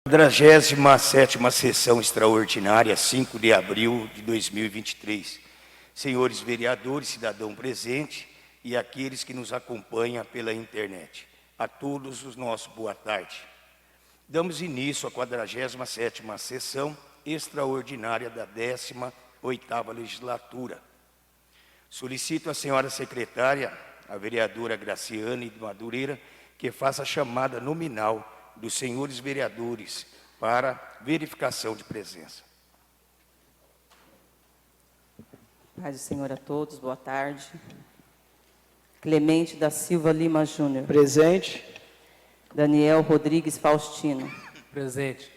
47ª sessão extraordinária, 5 de abril de 2023. Senhores vereadores, cidadão presente e aqueles que nos acompanham pela internet. A todos os nossos boa tarde. Damos início à 47ª sessão extraordinária da 18ª legislatura. Solicito à senhora secretária, a vereadora Graciane de Madureira, que faça a chamada nominal dos senhores vereadores para verificação de presença. Paz do Senhor a todos, boa tarde. Clemente da Silva Lima Júnior. Presente. Daniel Rodrigues Faustino. Presente.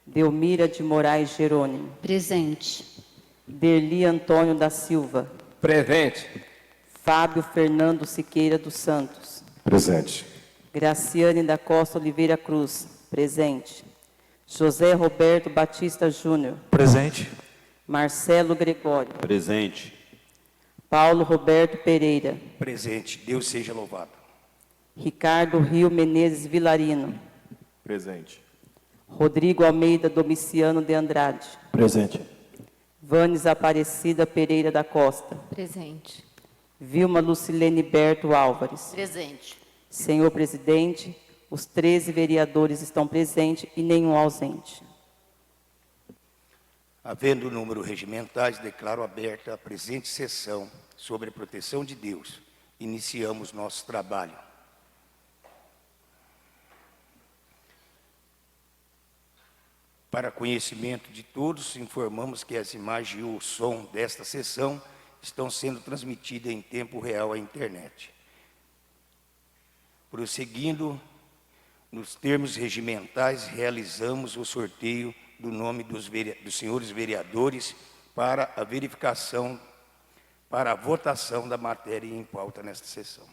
Delmira de Moraes Jerônimo. Presente. Derli Antônio da Silva. Presente. Fábio Fernando Siqueira dos Santos. Presente. Graciane da Costa Oliveira Cruz. Presente. José Roberto Batista Júnior. Presente. Marcelo Gregório. Presente. Paulo Roberto Pereira. Presente. Deus seja louvado. Ricardo Rio Menezes Vilarino. Presente. Rodrigo Almeida Domiciano de Andrade. Presente. Vanes Aparecida Pereira da Costa. Presente. Vilma Lucilene Berto Álvares. Presente. Senhor presidente, os 13 vereadores estão presentes e nenhum ausente. Havendo número regimentais, declaro aberta a presente sessão sobre a proteção de Deus. Iniciamos nosso trabalho. Para conhecimento de todos, informamos que as imagens e o som desta sessão estão sendo transmitidas em tempo real à internet. Prosseguindo, nos termos regimentais, realizamos o sorteio do nome dos senhores vereadores para a verificação, para a votação da matéria em pauta nesta sessão.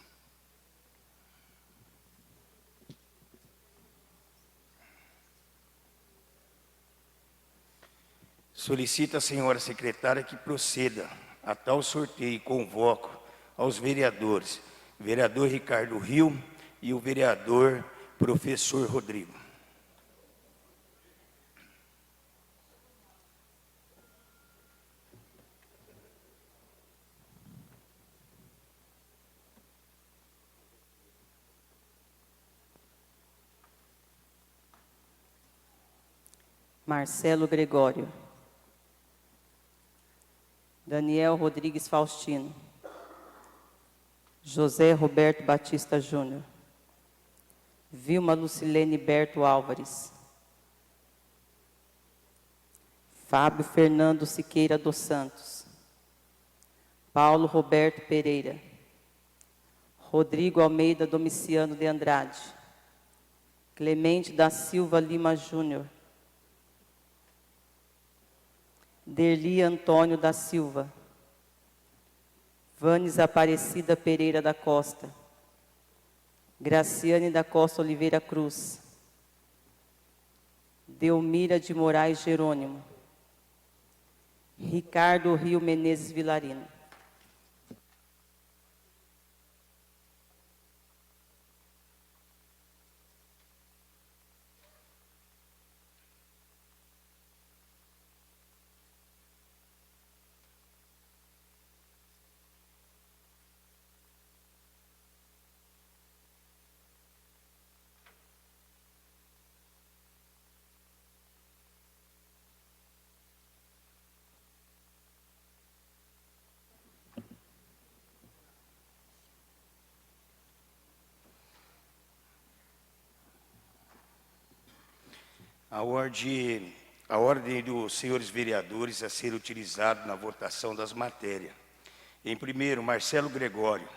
Solicito à senhora secretária que proceda a tal sorteio e convoco aos vereadores, vereador Ricardo Rio e o vereador professor Rodrigo. Marcelo Gregório. Daniel Rodrigues Faustino. José Roberto Batista Júnior. Vilma Lucilene Berto Álvares. Fábio Fernando Siqueira dos Santos. Paulo Roberto Pereira. Rodrigo Almeida Domiciano de Andrade. Clemente da Silva Lima Júnior. Derli Antônio da Silva. Vanes Aparecida Pereira da Costa. Graciane da Costa Oliveira Cruz. Delmira de Moraes Jerônimo. Ricardo Rio Menezes Vilarino. A ordem dos senhores vereadores a ser utilizado na votação das matérias. Em primeiro, Marcelo Gregório.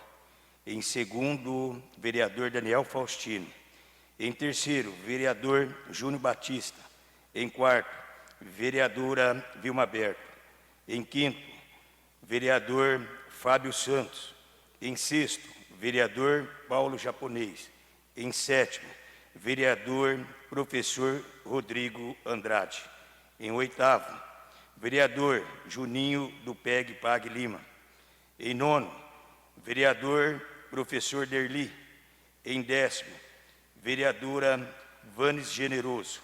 Em segundo, vereador Daniel Faustino. Em terceiro, vereador Júnior Batista. Em quarto, vereadora Vilma Berto. Em quinto, vereador Fábio Santos. Em sexto, vereador Paulo Japonês. Em sétimo, vereador professor Rodrigo Andrade. Em oitavo, vereador Juninho do PEG Pag Lima. Em nono, vereador professor Derli. Em décimo, vereadora Vanes Generoso.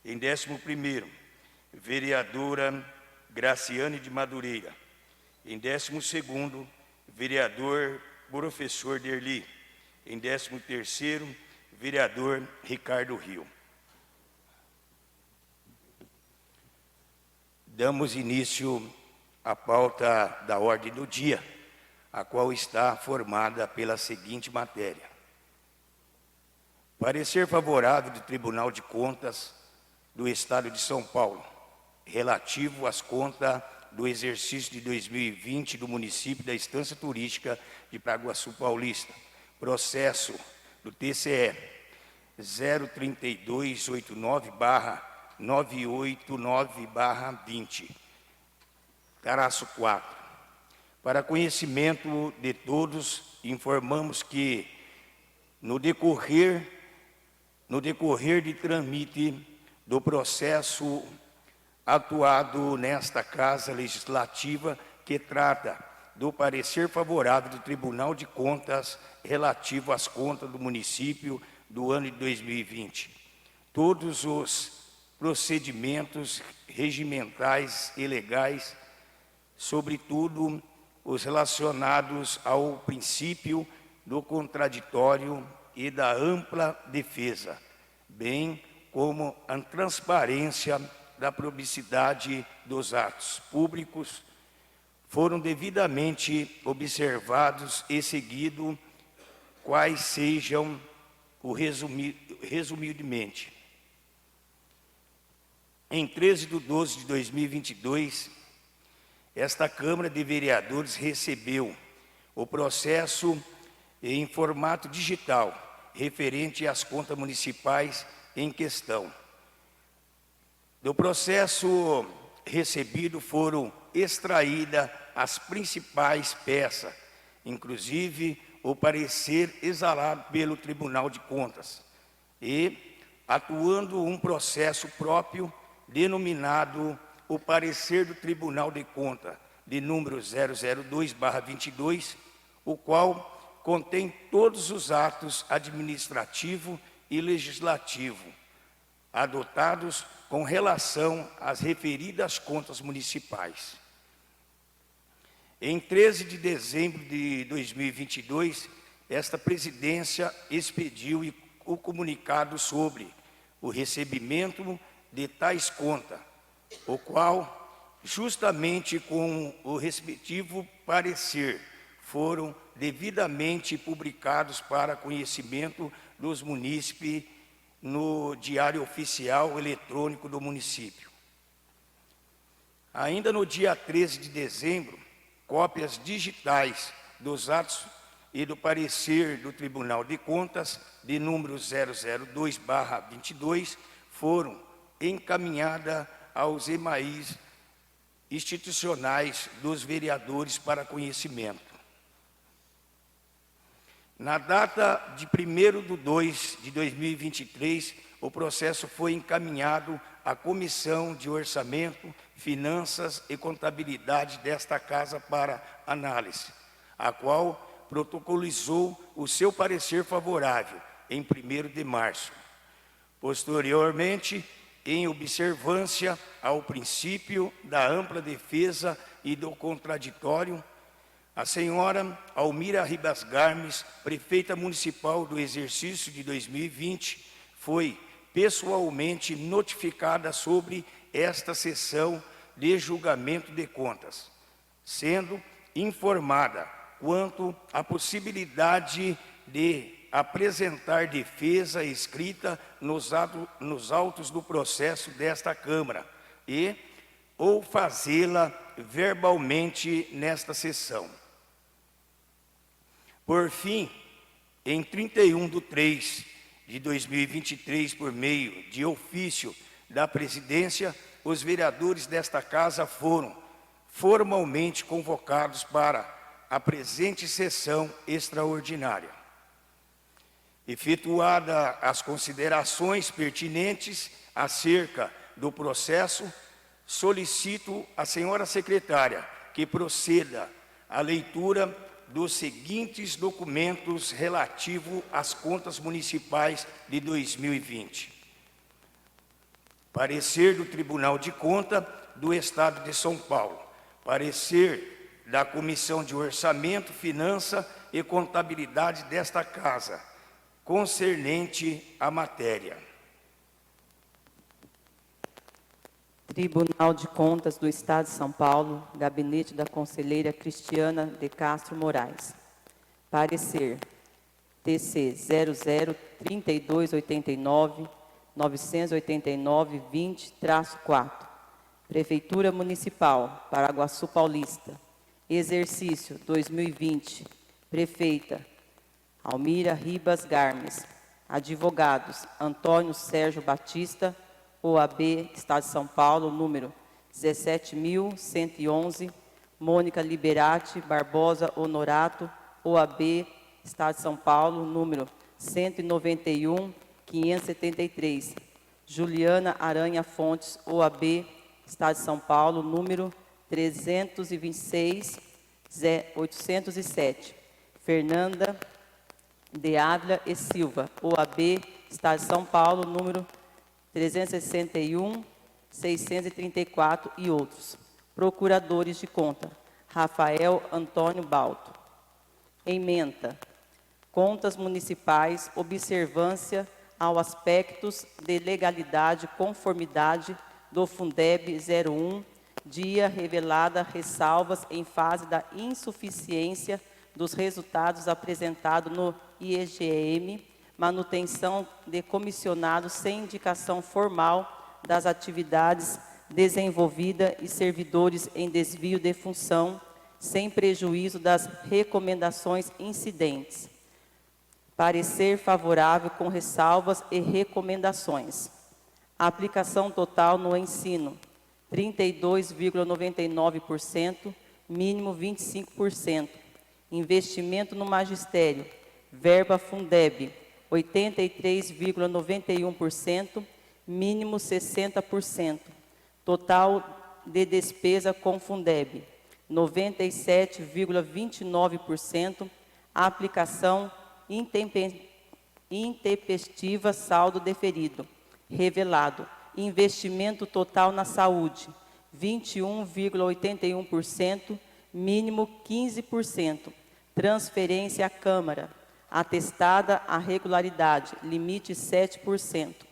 Em 11º, vereadora Graciane de Madureira. Em 12º, vereador professor Derli. Em 13º, vereador Ricardo Rio. Damos início à pauta da ordem do dia, a qual está formada pela seguinte matéria. Parecer favorável do Tribunal de Contas do Estado de São Paulo, relativo às contas do exercício de 2020 do município da Estância Turística de Paraguaçu Paulista. Processo do TCE 03289/989/20, Caraço 4. Para conhecimento de todos, informamos que no decorrer de tramite do processo atuado nesta Casa Legislativa, que trata do parecer favorável do Tribunal de Contas relativo às contas do município do ano de 2020. Todos os procedimentos regimentais e legais, sobretudo os relacionados ao princípio do contraditório e da ampla defesa, bem como a transparência da publicidade dos atos públicos, foram devidamente observados e seguidos, quais sejam resumidamente. Em 13/12/2022, esta Câmara de Vereadores recebeu o processo em formato digital, referente às contas municipais em questão. Do processo recebido foram extraídas as principais peças, inclusive o parecer exalado pelo Tribunal de Contas, e atuando um processo próprio denominado o parecer do Tribunal de Contas, de número 002/22, o qual contém todos os atos administrativo e legislativo adotados com relação às referidas contas municipais. Em 13 de dezembro de 2022, esta presidência expediu o comunicado sobre o recebimento de tais contas, o qual, justamente com o respectivo parecer, foram devidamente publicados para conhecimento dos munícipes no Diário Oficial Eletrônico do município. Ainda no dia 13 de dezembro, cópias digitais dos atos e do parecer do Tribunal de Contas, de número 002/22, foram encaminhadas aos e-mails institucionais dos vereadores para conhecimento. Na data de 1º/2/2023, o processo foi encaminhado à Comissão de Orçamento, Finanças e Contabilidade desta Casa para análise, a qual protocolizou o seu parecer favorável em 1º de março. Posteriormente, em observância ao princípio da ampla defesa e do contraditório, a senhora Almira Ribas Garmes, prefeita municipal do exercício de 2020, foi pessoalmente notificada sobre esta sessão de julgamento de contas, sendo informada quanto à possibilidade de apresentar defesa escrita nos autos do processo desta Câmara ou fazê-la verbalmente nesta sessão. Por fim, em 31/3/2023, por meio de ofício da presidência, os vereadores desta Casa foram formalmente convocados para a presente sessão extraordinária. Efetuadas as considerações pertinentes acerca do processo, solicito à senhora secretária que proceda à leitura dos seguintes documentos relativos às contas municipais de 2020. Parecer do Tribunal de Contas do Estado de São Paulo. Parecer da Comissão de Orçamento, Finança e Contabilidade desta Casa, concernente à matéria. Tribunal de Contas do Estado de São Paulo, gabinete da conselheira Cristiana de Castro Moraes. Parecer TC 003289 989-20-4. Prefeitura Municipal, Paraguaçu Paulista. Exercício 2020. Prefeita Almira Ribas Garmes. Advogados Antônio Sérgio Batista, OAB, Estado de São Paulo, número 17.111. Mônica Liberati Barbosa Honorato, OAB, Estado de São Paulo, número 191.573. Juliana Aranha Fontes, OAB, Estado de São Paulo, número 326.807. Fernanda de Ávila e Silva, OAB, Estado de São Paulo, número 361.634 e outros. Procuradores de Conta, Rafael Antônio Balto. Ementa. Contas municipais, observância aos aspectos de legalidade e conformidade do Fundeb 01, dia revelada ressalvas em fase da insuficiência dos resultados apresentados no IEGM, manutenção de comissionados sem indicação formal das atividades desenvolvidas e servidores em desvio de função, sem prejuízo das recomendações incidentes. Parecer favorável com ressalvas e recomendações. Aplicação total no ensino, 32,99%, mínimo 25%. Investimento no magistério, verba Fundeb, 83,91%, mínimo 60%. Total de despesa com Fundeb, 97,29%. Aplicação intempestiva, saldo deferido. Revelado. Investimento total na saúde, 21,81%, mínimo 15%. Transferência à Câmara, atestada a regularidade, limite 7%.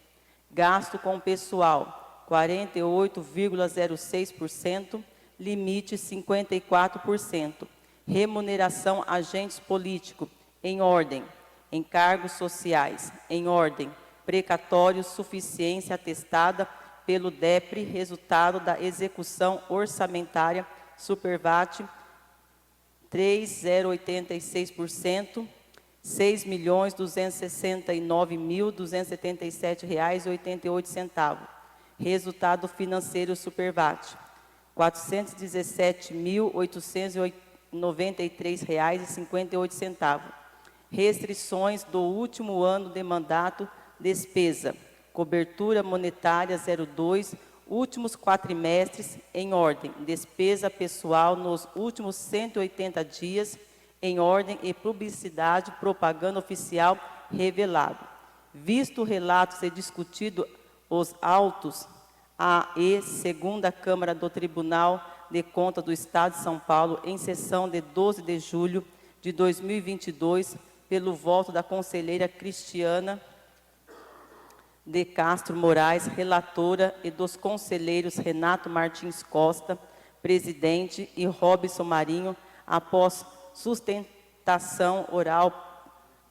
Gasto com pessoal, 48,06%, limite 54%. Remuneração a agentes políticos, em ordem. Encargos sociais, em ordem. Precatório, suficiência atestada pelo DEPRE, resultado da execução orçamentária, Supervat, 3,086%, R$ 6.269.277,88. Resultado financeiro Supervat, R$ 417.893,58. Restrições do último ano de mandato, despesa, cobertura monetária 02, últimos quatrimestres, em ordem, despesa pessoal nos últimos 180 dias, em ordem e publicidade, propaganda oficial, revelado. Visto relatos e discutido os autos A e segunda Câmara do Tribunal de Contas do Estado de São Paulo, em sessão de 12 de julho de 2022, pelo voto da conselheira Cristiana de Castro Moraes, relatora, e dos conselheiros Renato Martins Costa, presidente, e Robson Marinho, após sustentação oral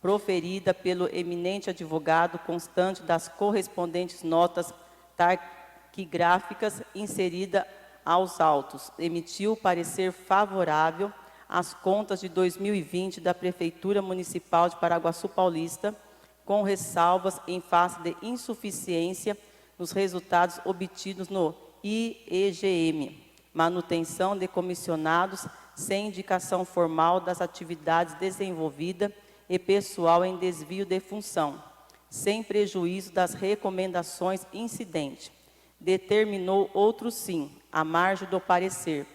proferida pelo eminente advogado, constante das correspondentes notas taquigráficas inserida aos autos, emitiu parecer favorável às contas de 2020 da Prefeitura Municipal de Paraguaçu Paulista, com ressalvas em face de insuficiência nos resultados obtidos no IEGM, manutenção de comissionados sem indicação formal das atividades desenvolvidas e pessoal em desvio de função, sem prejuízo das recomendações incidentes. Determinou outro sim, à margem do parecer,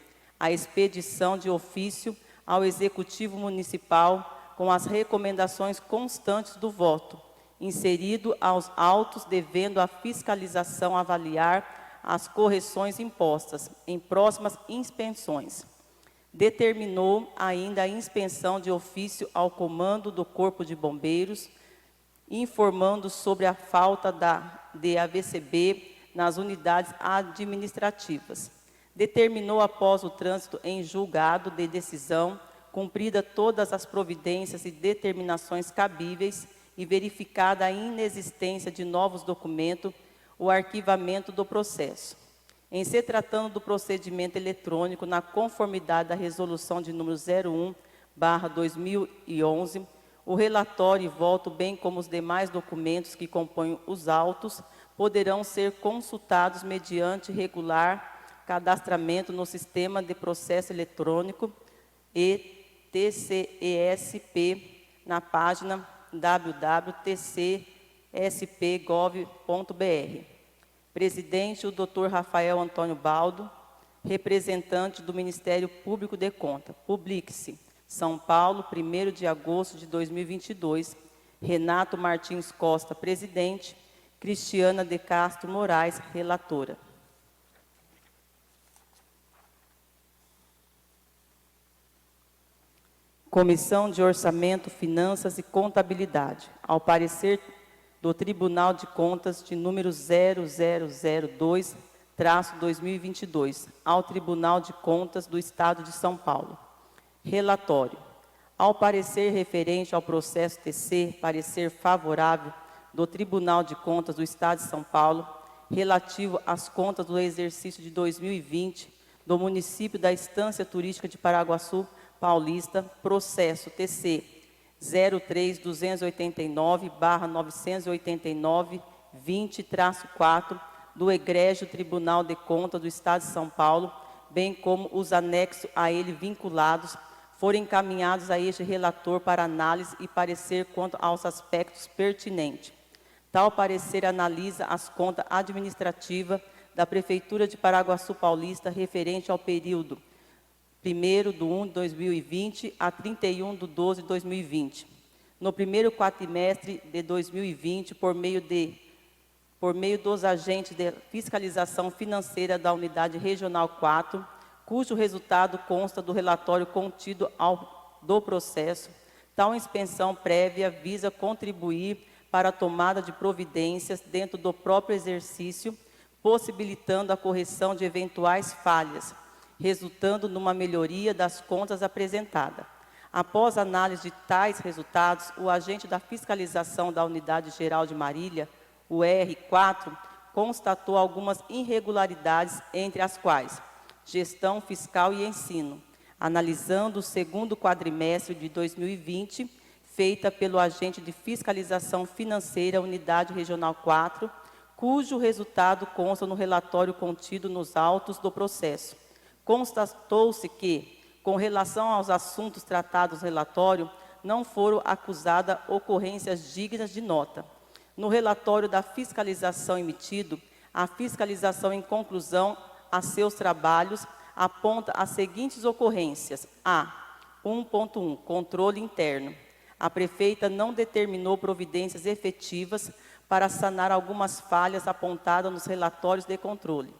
a expedição de ofício ao Executivo Municipal com as recomendações constantes do voto, inserido aos autos, devendo a fiscalização avaliar as correções impostas em próximas inspeções. Determinou ainda a inspeção de ofício ao comando do Corpo de Bombeiros, informando sobre a falta de AVCB nas unidades administrativas. Determinou, após o trânsito em julgado de decisão, cumprida todas as providências e determinações cabíveis e verificada a inexistência de novos documentos, o arquivamento do processo. Em se tratando do procedimento eletrônico, na conformidade da resolução de número 01/2011, o relatório e voto, bem como os demais documentos que compõem os autos, poderão ser consultados mediante regular cadastramento no Sistema de Processo Eletrônico TCESP, na página www.tcesp.gov.br. Presidente, o Dr. Rafael Antônio Baldo, representante do Ministério Público de Contas. Publique-se. São Paulo, 1º de agosto de 2022. Renato Martins Costa, presidente. Cristiana de Castro Moraes, relatora. Comissão de Orçamento, Finanças e Contabilidade. Ao parecer do Tribunal de Contas de número 0002/2022, ao Tribunal de Contas do Estado de São Paulo. Relatório. Ao parecer referente ao processo TC, parecer favorável do Tribunal de Contas do Estado de São Paulo, relativo às contas do exercício de 2020 do município da Estância Turística de Paraguaçu Paulista, processo TC 03289/989-20-4 do Egrégio Tribunal de Contas do Estado de São Paulo, bem como os anexos a ele vinculados, forem encaminhados a este relator para análise e parecer quanto aos aspectos pertinentes. Tal parecer analisa as contas administrativas da Prefeitura de Paraguaçu Paulista referente ao período 1º/1/2020 a 31/12/2020. No primeiro quadrimestre de 2020, por meio dos agentes de fiscalização financeira da Unidade Regional 4, cujo resultado consta do relatório contido do processo, tal inspeção prévia visa contribuir para a tomada de providências dentro do próprio exercício, possibilitando a correção de eventuais falhas, resultando numa melhoria das contas apresentadas. Após análise de tais resultados, o agente da fiscalização da Unidade Geral de Marília, o R4, constatou algumas irregularidades, entre as quais gestão fiscal e ensino, analisando o segundo quadrimestre de 2020, feita pelo agente de fiscalização financeira, Unidade Regional 4, cujo resultado consta no relatório contido nos autos do processo. Constatou-se que, com relação aos assuntos tratados no relatório, não foram acusadas ocorrências dignas de nota. No relatório da fiscalização emitido, a fiscalização, em conclusão a seus trabalhos, aponta as seguintes ocorrências. A. 1.1. Controle interno. A prefeita não determinou providências efetivas para sanar algumas falhas apontadas nos relatórios de controle.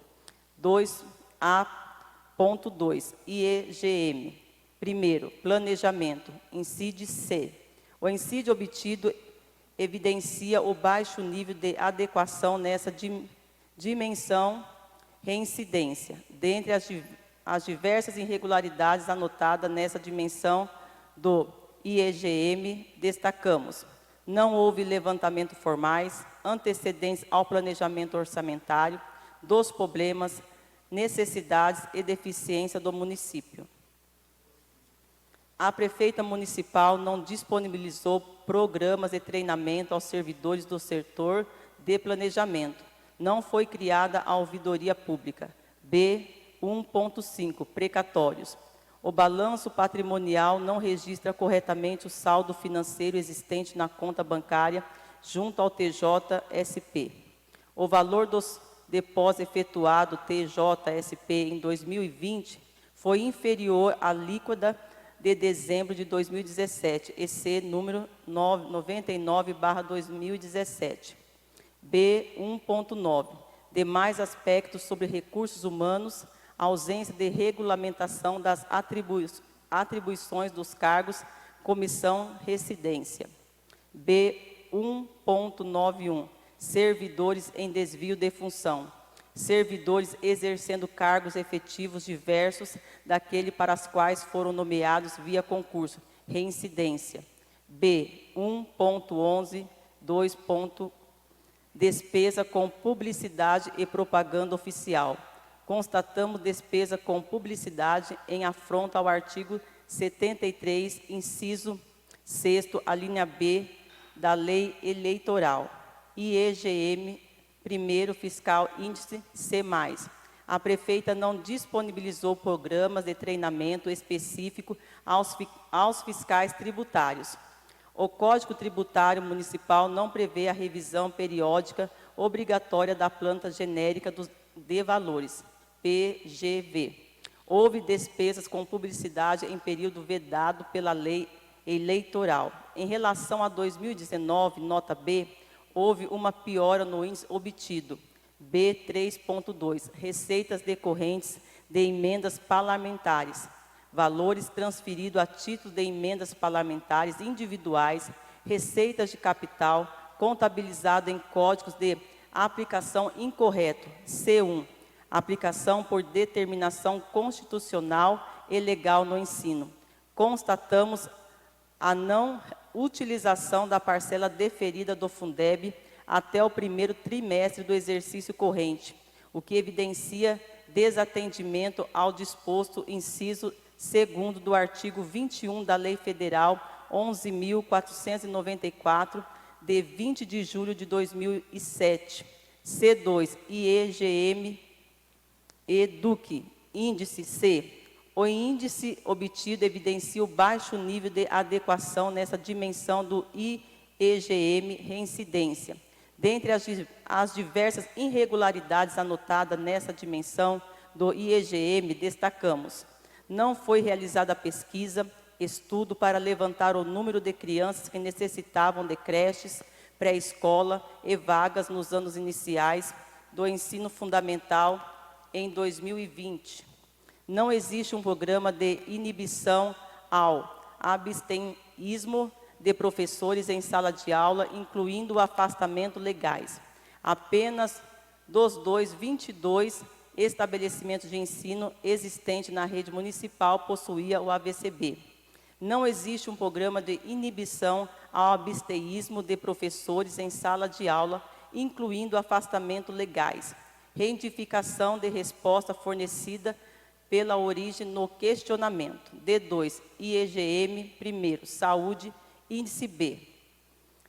2A.2. IEGM. Primeiro, planejamento. Incide C. O incide obtido evidencia o baixo nível de adequação nessa dimensão reincidência. Dentre as diversas irregularidades anotadas nessa dimensão do IEGM, destacamos: não houve levantamento formais, antecedentes ao planejamento orçamentário dos problemas, necessidades e deficiência do município. A prefeita municipal não disponibilizou programas de treinamento aos servidores do setor de planejamento. Não foi criada a ouvidoria pública. B. 1.5. Precatórios. O balanço patrimonial não registra corretamente o saldo financeiro existente na conta bancária junto ao TJSP. O valor dos depósitos efetuado TJSP em 2020 foi inferior à alíquota de dezembro de 2017, EC número 99/2017. B. 1.9. Demais aspectos sobre recursos humanos, ausência de regulamentação das atribuições dos cargos, comissão, residência. B. 1.91. Servidores em desvio de função. Servidores exercendo cargos efetivos diversos daquele para os quais foram nomeados via concurso, reincidência. B. 1.11, 2. Despesa com publicidade e propaganda oficial. Constatamos despesa com publicidade em afronta ao artigo 73, inciso 6º, a linha B da Lei Eleitoral. IEGM, primeiro fiscal índice C+. A prefeita não disponibilizou programas de treinamento específico aos fiscais tributários. O Código Tributário Municipal não prevê a revisão periódica obrigatória da planta genérica de valores, PGV. Houve despesas com publicidade em período vedado pela lei eleitoral. Em relação a 2019, nota B, houve uma piora no índice obtido. B. 3.2. Receitas decorrentes de emendas parlamentares. Valores transferidos a título de emendas parlamentares individuais, receitas de capital, contabilizado em códigos de aplicação incorreto. C1. Aplicação por determinação constitucional e legal no ensino. Constatamos a não utilização da parcela deferida do Fundeb até o primeiro trimestre do exercício corrente, o que evidencia desatendimento ao disposto inciso 2º do artigo 21 da Lei Federal 11.494, de 20 de julho de 2007. C2. IEGM EDUC, índice C. O índice obtido evidencia o baixo nível de adequação nessa dimensão do IEGM reincidência. Dentre as diversas irregularidades anotadas nessa dimensão do IEGM, destacamos: não foi realizada pesquisa, estudo para levantar o número de crianças que necessitavam de creches, pré-escola e vagas nos anos iniciais do ensino fundamental em 2020. Não existe um programa de inibição ao abstencionismo de professores em sala de aula, incluindo o afastamento legais. Apenas dos 22 estabelecimentos de ensino existentes na rede municipal possuía o AVCB. Não existe um programa de inibição ao abstencionismo de professores em sala de aula, incluindo afastamento legais. Reidentificação de resposta fornecida pela origem no questionamento. D2. IEGM, primeiro, saúde, índice B.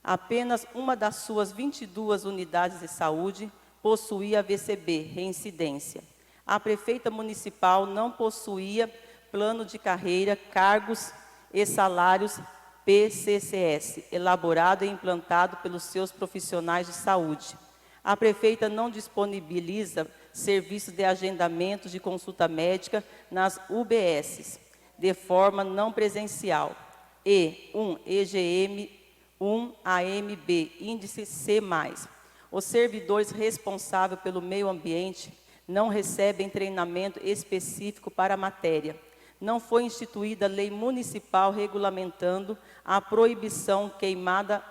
Apenas uma das suas 22 unidades de saúde possuía AVCB, reincidência. A prefeita municipal não possuía plano de carreira, cargos e salários PCCS, elaborado e implantado pelos seus profissionais de saúde. A prefeita não disponibiliza serviços de agendamento de consulta médica nas UBSs, de forma não presencial. E1. EGM 1 AMB, índice C+. Os servidores responsáveis pelo meio ambiente não recebem treinamento específico para a matéria. Não foi instituída lei municipal regulamentando a proibição queimada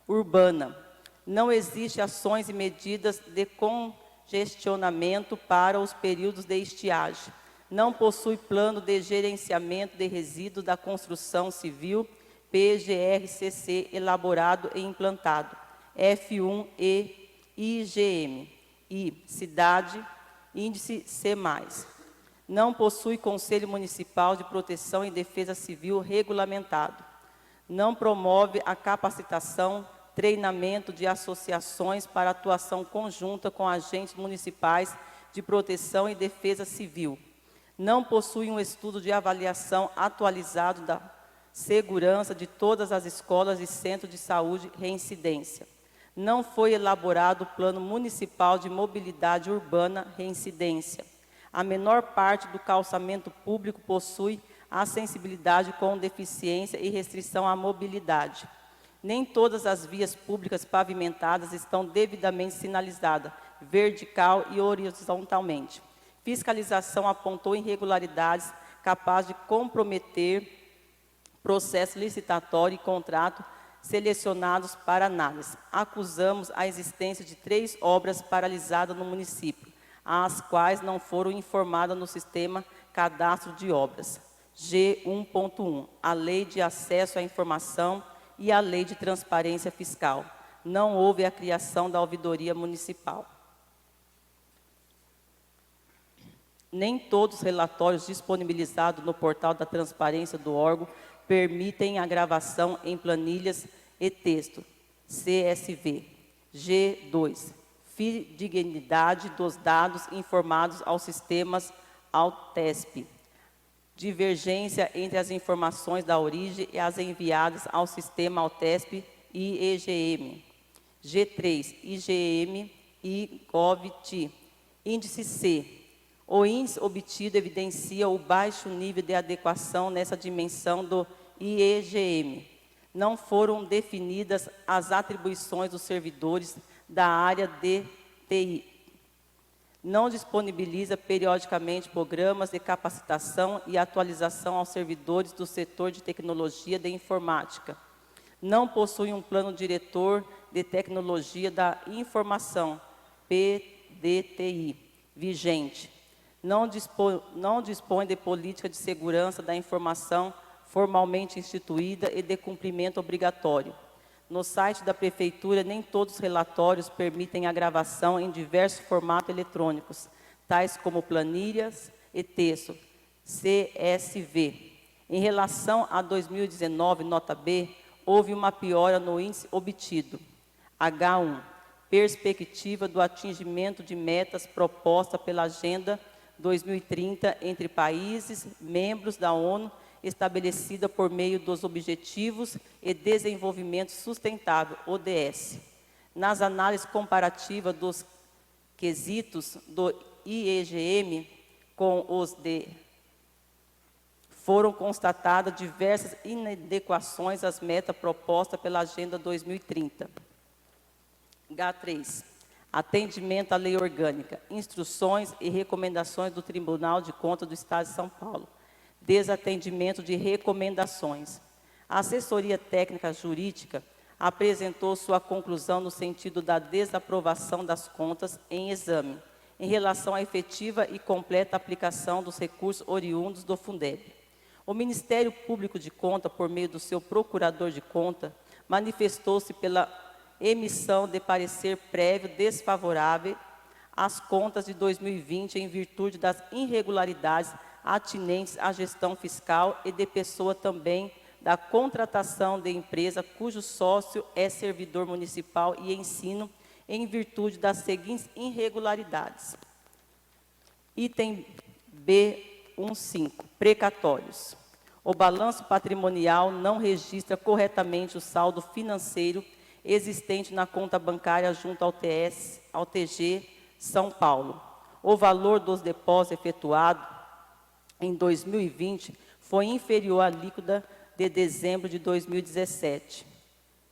urbana. Não existem ações e medidas de congestionamento para os períodos de estiagem. Não possui plano de gerenciamento de resíduos da construção civil, PGRCC, elaborado e implantado. F1 e IGM. I. Cidade, índice C+. Não possui Conselho Municipal de Proteção e Defesa Civil regulamentado. Não promove a capacitação, treinamento de associações para atuação conjunta com agentes municipais de proteção e defesa civil. Não possui um estudo de avaliação atualizado da segurança de todas as escolas e centros de saúde reincidência. Não foi elaborado o Plano Municipal de Mobilidade Urbana reincidência. A menor parte do calçamento público possui acessibilidade com deficiência e restrição à mobilidade. Nem todas as vias públicas pavimentadas estão devidamente sinalizadas, vertical e horizontalmente. Fiscalização apontou irregularidades capazes de comprometer processo licitatório e contrato selecionados para análise. Acusamos a existência de 3 obras paralisadas no município, as quais não foram informadas no sistema Cadastro de Obras. G1.1, a Lei de Acesso à Informação e a Lei de Transparência Fiscal. Não houve a criação da ouvidoria municipal. Nem todos os relatórios disponibilizados no portal da transparência do órgão permitem a gravação em planilhas e texto, CSV. G2. Fidedignidade dos dados informados aos sistemas AUTESP. Divergência entre as informações da origem e as enviadas ao sistema AUTESP e EGM. G3. IGM e GovT. Índice C. O índice obtido evidencia o baixo nível de adequação nessa dimensão do IEGM. Não foram definidas as atribuições dos servidores da área de TI. Não disponibiliza periodicamente programas de capacitação e atualização aos servidores do setor de tecnologia de informática. Não possui um plano diretor de tecnologia da informação, PDTI, vigente. Não dispõe de política de segurança da informação formalmente instituída e de cumprimento obrigatório. No site da Prefeitura, nem todos os relatórios permitem a gravação em diversos formatos eletrônicos, tais como planilhas e texto, CSV. Em relação a 2019, nota B, houve uma piora no índice obtido. H1. Perspectiva do atingimento de metas propostas pela Agenda 2030 entre países membros da ONU, estabelecida por meio dos Objetivos e Desenvolvimento Sustentável, ODS. Nas análises comparativas dos quesitos do IEGM com os de foram constatadas diversas inadequações às metas propostas pela Agenda 2030. H3. Atendimento à lei orgânica, instruções e recomendações do Tribunal de Contas do Estado de São Paulo. Desatendimento de recomendações. A assessoria técnica jurídica apresentou sua conclusão no sentido da desaprovação das contas em exame, em relação à efetiva e completa aplicação dos recursos oriundos do Fundeb. O Ministério Público de Contas, por meio do seu procurador de conta, manifestou-se pela emissão de parecer prévio desfavorável às contas de 2020 em virtude das irregularidades atinentes à gestão fiscal e de pessoa também da contratação de empresa cujo sócio é servidor municipal e ensino em virtude das seguintes irregularidades. Item B15, precatórios. O balanço patrimonial não registra corretamente o saldo financeiro existente na conta bancária junto ao TG São Paulo. O valor dos depósitos efetuados em 2020 foi inferior à líquida de dezembro de 2017.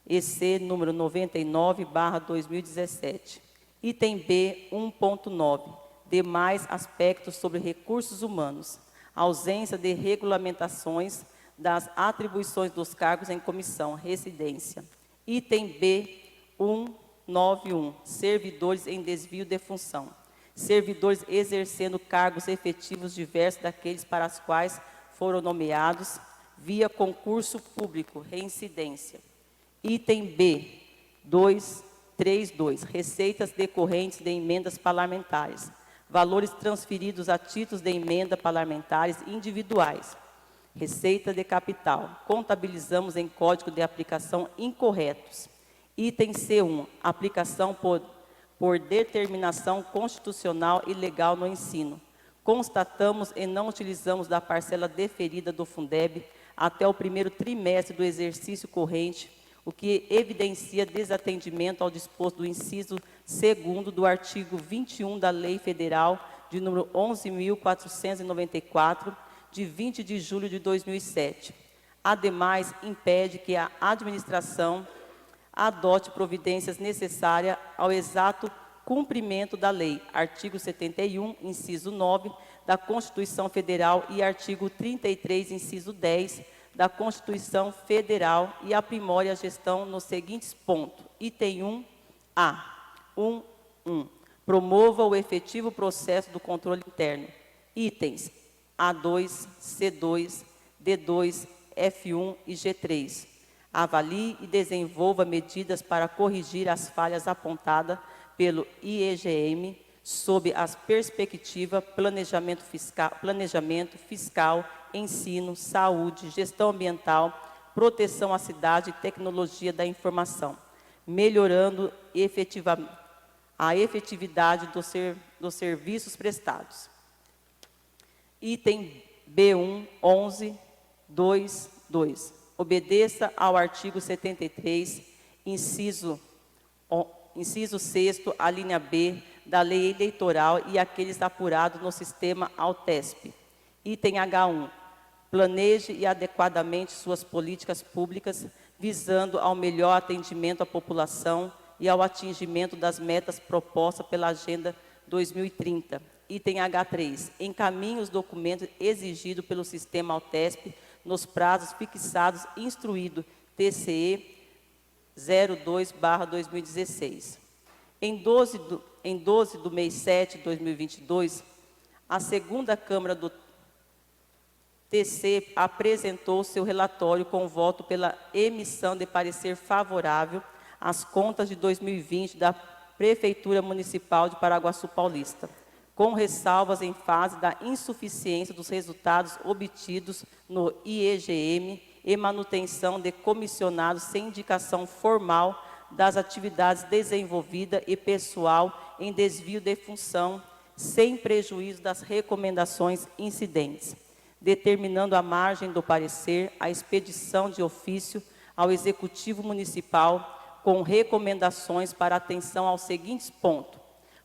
EC número 99/2017. Item B 1.9. Demais aspectos sobre recursos humanos. Ausência de regulamentações das atribuições dos cargos em comissão, residência. Item B 191. Servidores em desvio de função. Servidores exercendo cargos efetivos diversos daqueles para os quais foram nomeados via concurso público, reincidência. Item B 232. Receitas decorrentes de emendas parlamentares. Valores transferidos a títulos de emenda parlamentares individuais. Receita de capital. Contabilizamos em código de aplicação incorretos. Item C1. Aplicação por determinação constitucional e legal no ensino. Constatamos e não utilizamos da parcela deferida do Fundeb até o primeiro trimestre do exercício corrente, o que evidencia desatendimento ao disposto do inciso 2º do artigo 21 da Lei Federal de número 11.494, de 20 de julho de 2007. Ademais, impede que a administração adote providências necessárias ao exato cumprimento da lei, artigo 71, inciso 9, da Constituição Federal e artigo 33, inciso 10, da Constituição Federal e aprimore a gestão nos seguintes pontos. Item 1, A. 1. Promova o efetivo processo do controle interno. Itens A2, C2, D2, F1 e G3. Avalie e desenvolva medidas para corrigir as falhas apontadas pelo IEGM sob as perspectivas planejamento fiscal, ensino, saúde, gestão ambiental, proteção à cidade e tecnologia da informação, melhorando a efetividade dos serviços prestados. Item B1, 11, 2. Obedeça ao artigo 73, inciso 6º, a linha B, da lei eleitoral e aqueles apurados no sistema Altesp. Item H1. Planeje e adequadamente suas políticas públicas, visando ao melhor atendimento à população e ao atingimento das metas propostas pela Agenda 2030. Item H3. Encaminhe os documentos exigidos pelo sistema Altesp nos prazos fixados, instruído TCE 02/2016. Em 12 do mês 7 de 2022, a segunda Câmara do TC apresentou seu relatório com voto pela emissão de parecer favorável às contas de 2020 da Prefeitura Municipal de Paraguaçu Paulista, com ressalvas em face da insuficiência dos resultados obtidos no IEGM e manutenção de comissionados sem indicação formal das atividades desenvolvidas e pessoal em desvio de função, sem prejuízo das recomendações incidentes, determinando a margem do parecer a expedição de ofício ao Executivo Municipal com recomendações para atenção aos seguintes pontos: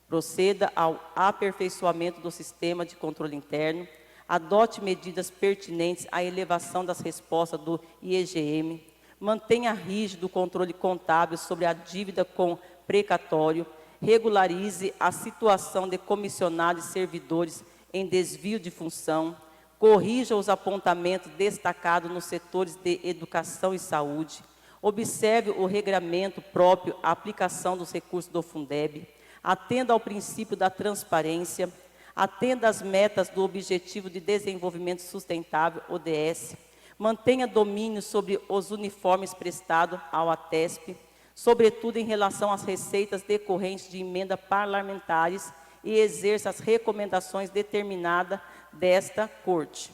proceda ao aperfeiçoamento do sistema de controle interno, adote medidas pertinentes à elevação das respostas do IEGM, mantenha rígido o controle contábil sobre a dívida com precatório, regularize a situação de comissionados e servidores em desvio de função, corrija os apontamentos destacados nos setores de educação e saúde, observe o regramento próprio à aplicação dos recursos do Fundeb, atenda ao princípio da transparência, atenda às metas do Objetivo de Desenvolvimento Sustentável, ODS, mantenha domínio sobre os uniformes prestados ao ATESP, sobretudo em relação às receitas decorrentes de emendas parlamentares e exerça as recomendações determinadas desta Corte.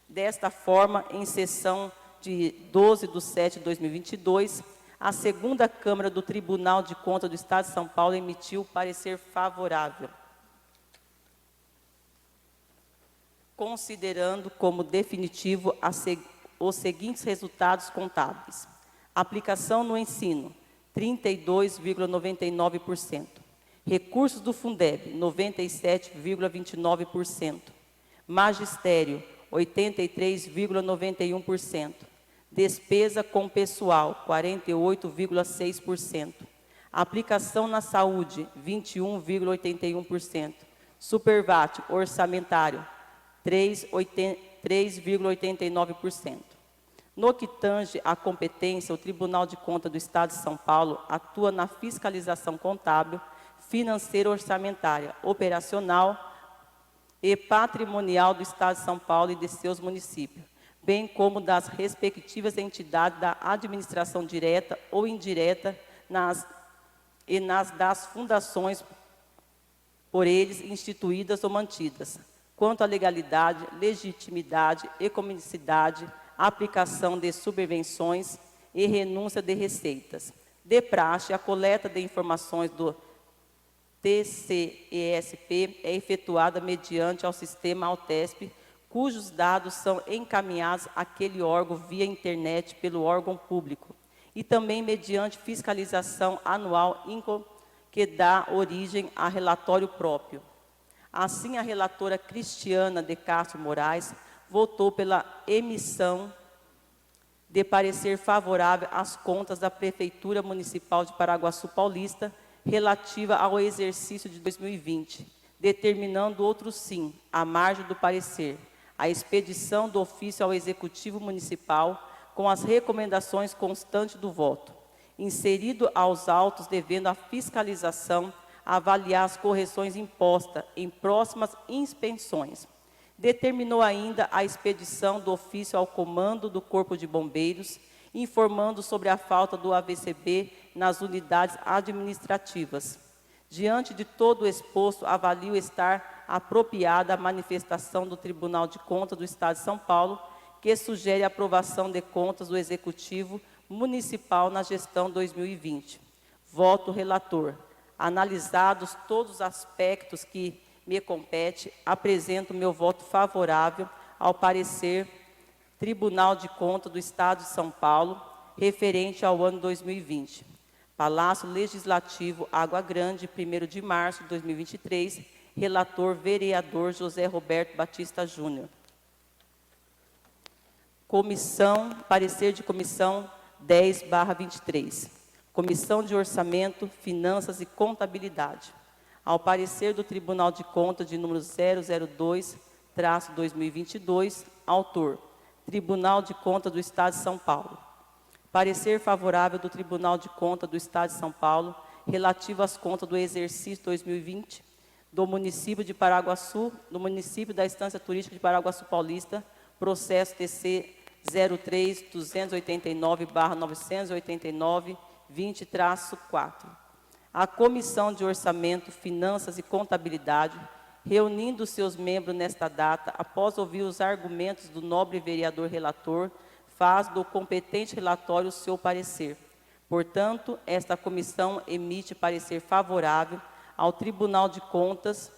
Desta forma, em sessão de 12/7/2022, a segunda Câmara do Tribunal de Contas do Estado de São Paulo emitiu parecer favorável, considerando como definitivo os seguintes resultados contábeis: aplicação no ensino, 32,99%. Recursos do Fundeb, 97,29%. Magistério, 83,91%. Despesa com pessoal, 48,6%. Aplicação na saúde, 21,81%. Supervat orçamentário, 3,89%. No que tange à competência, o Tribunal de Contas do Estado de São Paulo atua na fiscalização contábil, financeira, orçamentária, operacional e patrimonial do Estado de São Paulo e de seus municípios, bem como das respectivas entidades da administração direta ou indireta nas das fundações por eles instituídas ou mantidas, quanto à legalidade, legitimidade, economicidade, aplicação de subvenções e renúncia de receitas. De praxe, a coleta de informações do TCESP é efetuada mediante ao sistema Altesp, cujos dados são encaminhados àquele órgão via internet pelo órgão público, e também mediante fiscalização anual que dá origem a relatório próprio. Assim, a relatora Cristiana de Castro Moraes votou pela emissão de parecer favorável às contas da Prefeitura Municipal de Paraguaçu Paulista relativa ao exercício de 2020, determinando outro sim, à margem do parecer, a expedição do ofício ao Executivo Municipal com as recomendações constantes do voto, inserido aos autos devendo a fiscalização avaliar as correções impostas em próximas inspeções. Determinou ainda a expedição do ofício ao comando do Corpo de Bombeiros, informando sobre a falta do AVCB nas unidades administrativas. Diante de todo o exposto, avalio estar apropriada a manifestação do Tribunal de Contas do Estado de São Paulo, que sugere a aprovação de contas do Executivo Municipal na gestão 2020. Voto relator. Analisados todos os aspectos que me compete, apresento meu voto favorável ao parecer Tribunal de Contas do Estado de São Paulo, referente ao ano 2020. Palácio Legislativo, Água Grande, 1º de março de 2023, relator vereador José Roberto Batista Júnior. Parecer de comissão 10/23. Comissão de Orçamento, Finanças e Contabilidade. Ao parecer do Tribunal de Contas de número 002/2022, autor, Tribunal de Contas do Estado de São Paulo. Parecer favorável do Tribunal de Contas do Estado de São Paulo, relativo às contas do exercício 2020, do município de Paraguaçu, do município da Estância Turística de Paraguaçu Paulista, processo TC 03-289/989-20-4. A Comissão de Orçamento, Finanças e Contabilidade, reunindo seus membros nesta data, após ouvir os argumentos do nobre vereador relator, faz do competente relatório o seu parecer. Portanto, esta comissão emite parecer favorável ao Tribunal de Contas,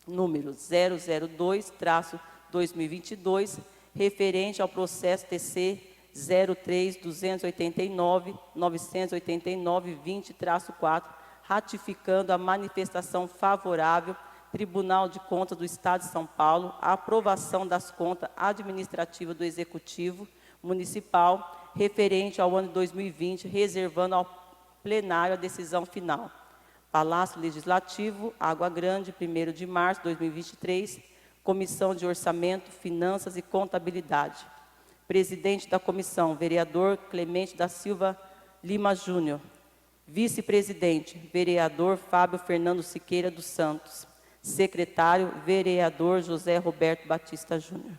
número 002-2022, referente ao processo TC 03-289-989-20-4, ratificando a manifestação favorável, Tribunal de Contas do Estado de São Paulo, a aprovação das contas administrativas do Executivo Municipal, referente ao ano 2020, reservando ao plenário a decisão final. Palácio Legislativo, Água Grande, 1º de março de 2023, Comissão de Orçamento, Finanças e Contabilidade. Presidente da comissão, vereador Clemente da Silva Lima Júnior. Vice-presidente, vereador Fábio Fernando Siqueira dos Santos. Secretário, vereador José Roberto Batista Júnior.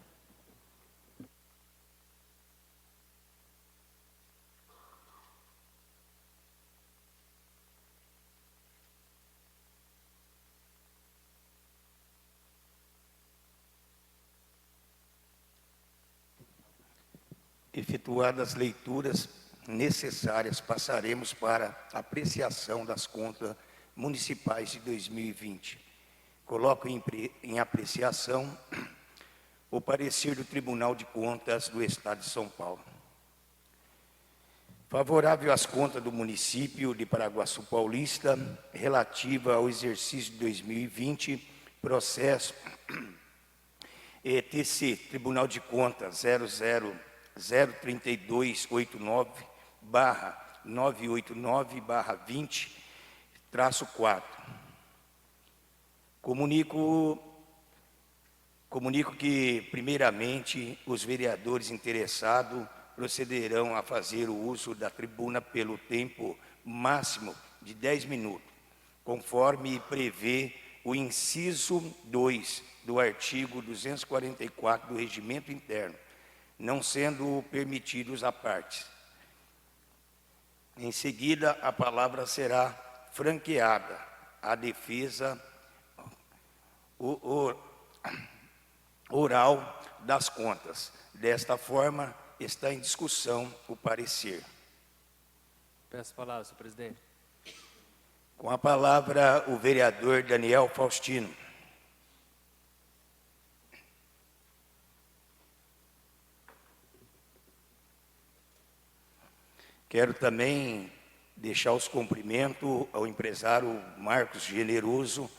Efetuadas as leituras necessárias, passaremos para a apreciação das contas municipais de 2020. Coloco em apreciação o parecer do Tribunal de Contas do Estado de São Paulo. Favorável às contas do município de Paraguaçu Paulista, relativa ao exercício de 2020, processo TC, Tribunal de Contas 089-989/20-4. Comunico que, primeiramente, os vereadores interessados procederão a fazer o uso da tribuna pelo tempo máximo de 10 minutos, conforme prevê o inciso 2 do artigo 244 do Regimento Interno, não sendo permitidos à parte. Em seguida, a palavra será franqueada à defesa oral das contas. Desta forma, está em discussão o parecer. Peço a palavra, senhor presidente. Com a palavra, o vereador Daniel Faustino. Quero também deixar os cumprimentos ao empresário Marcos Generoso,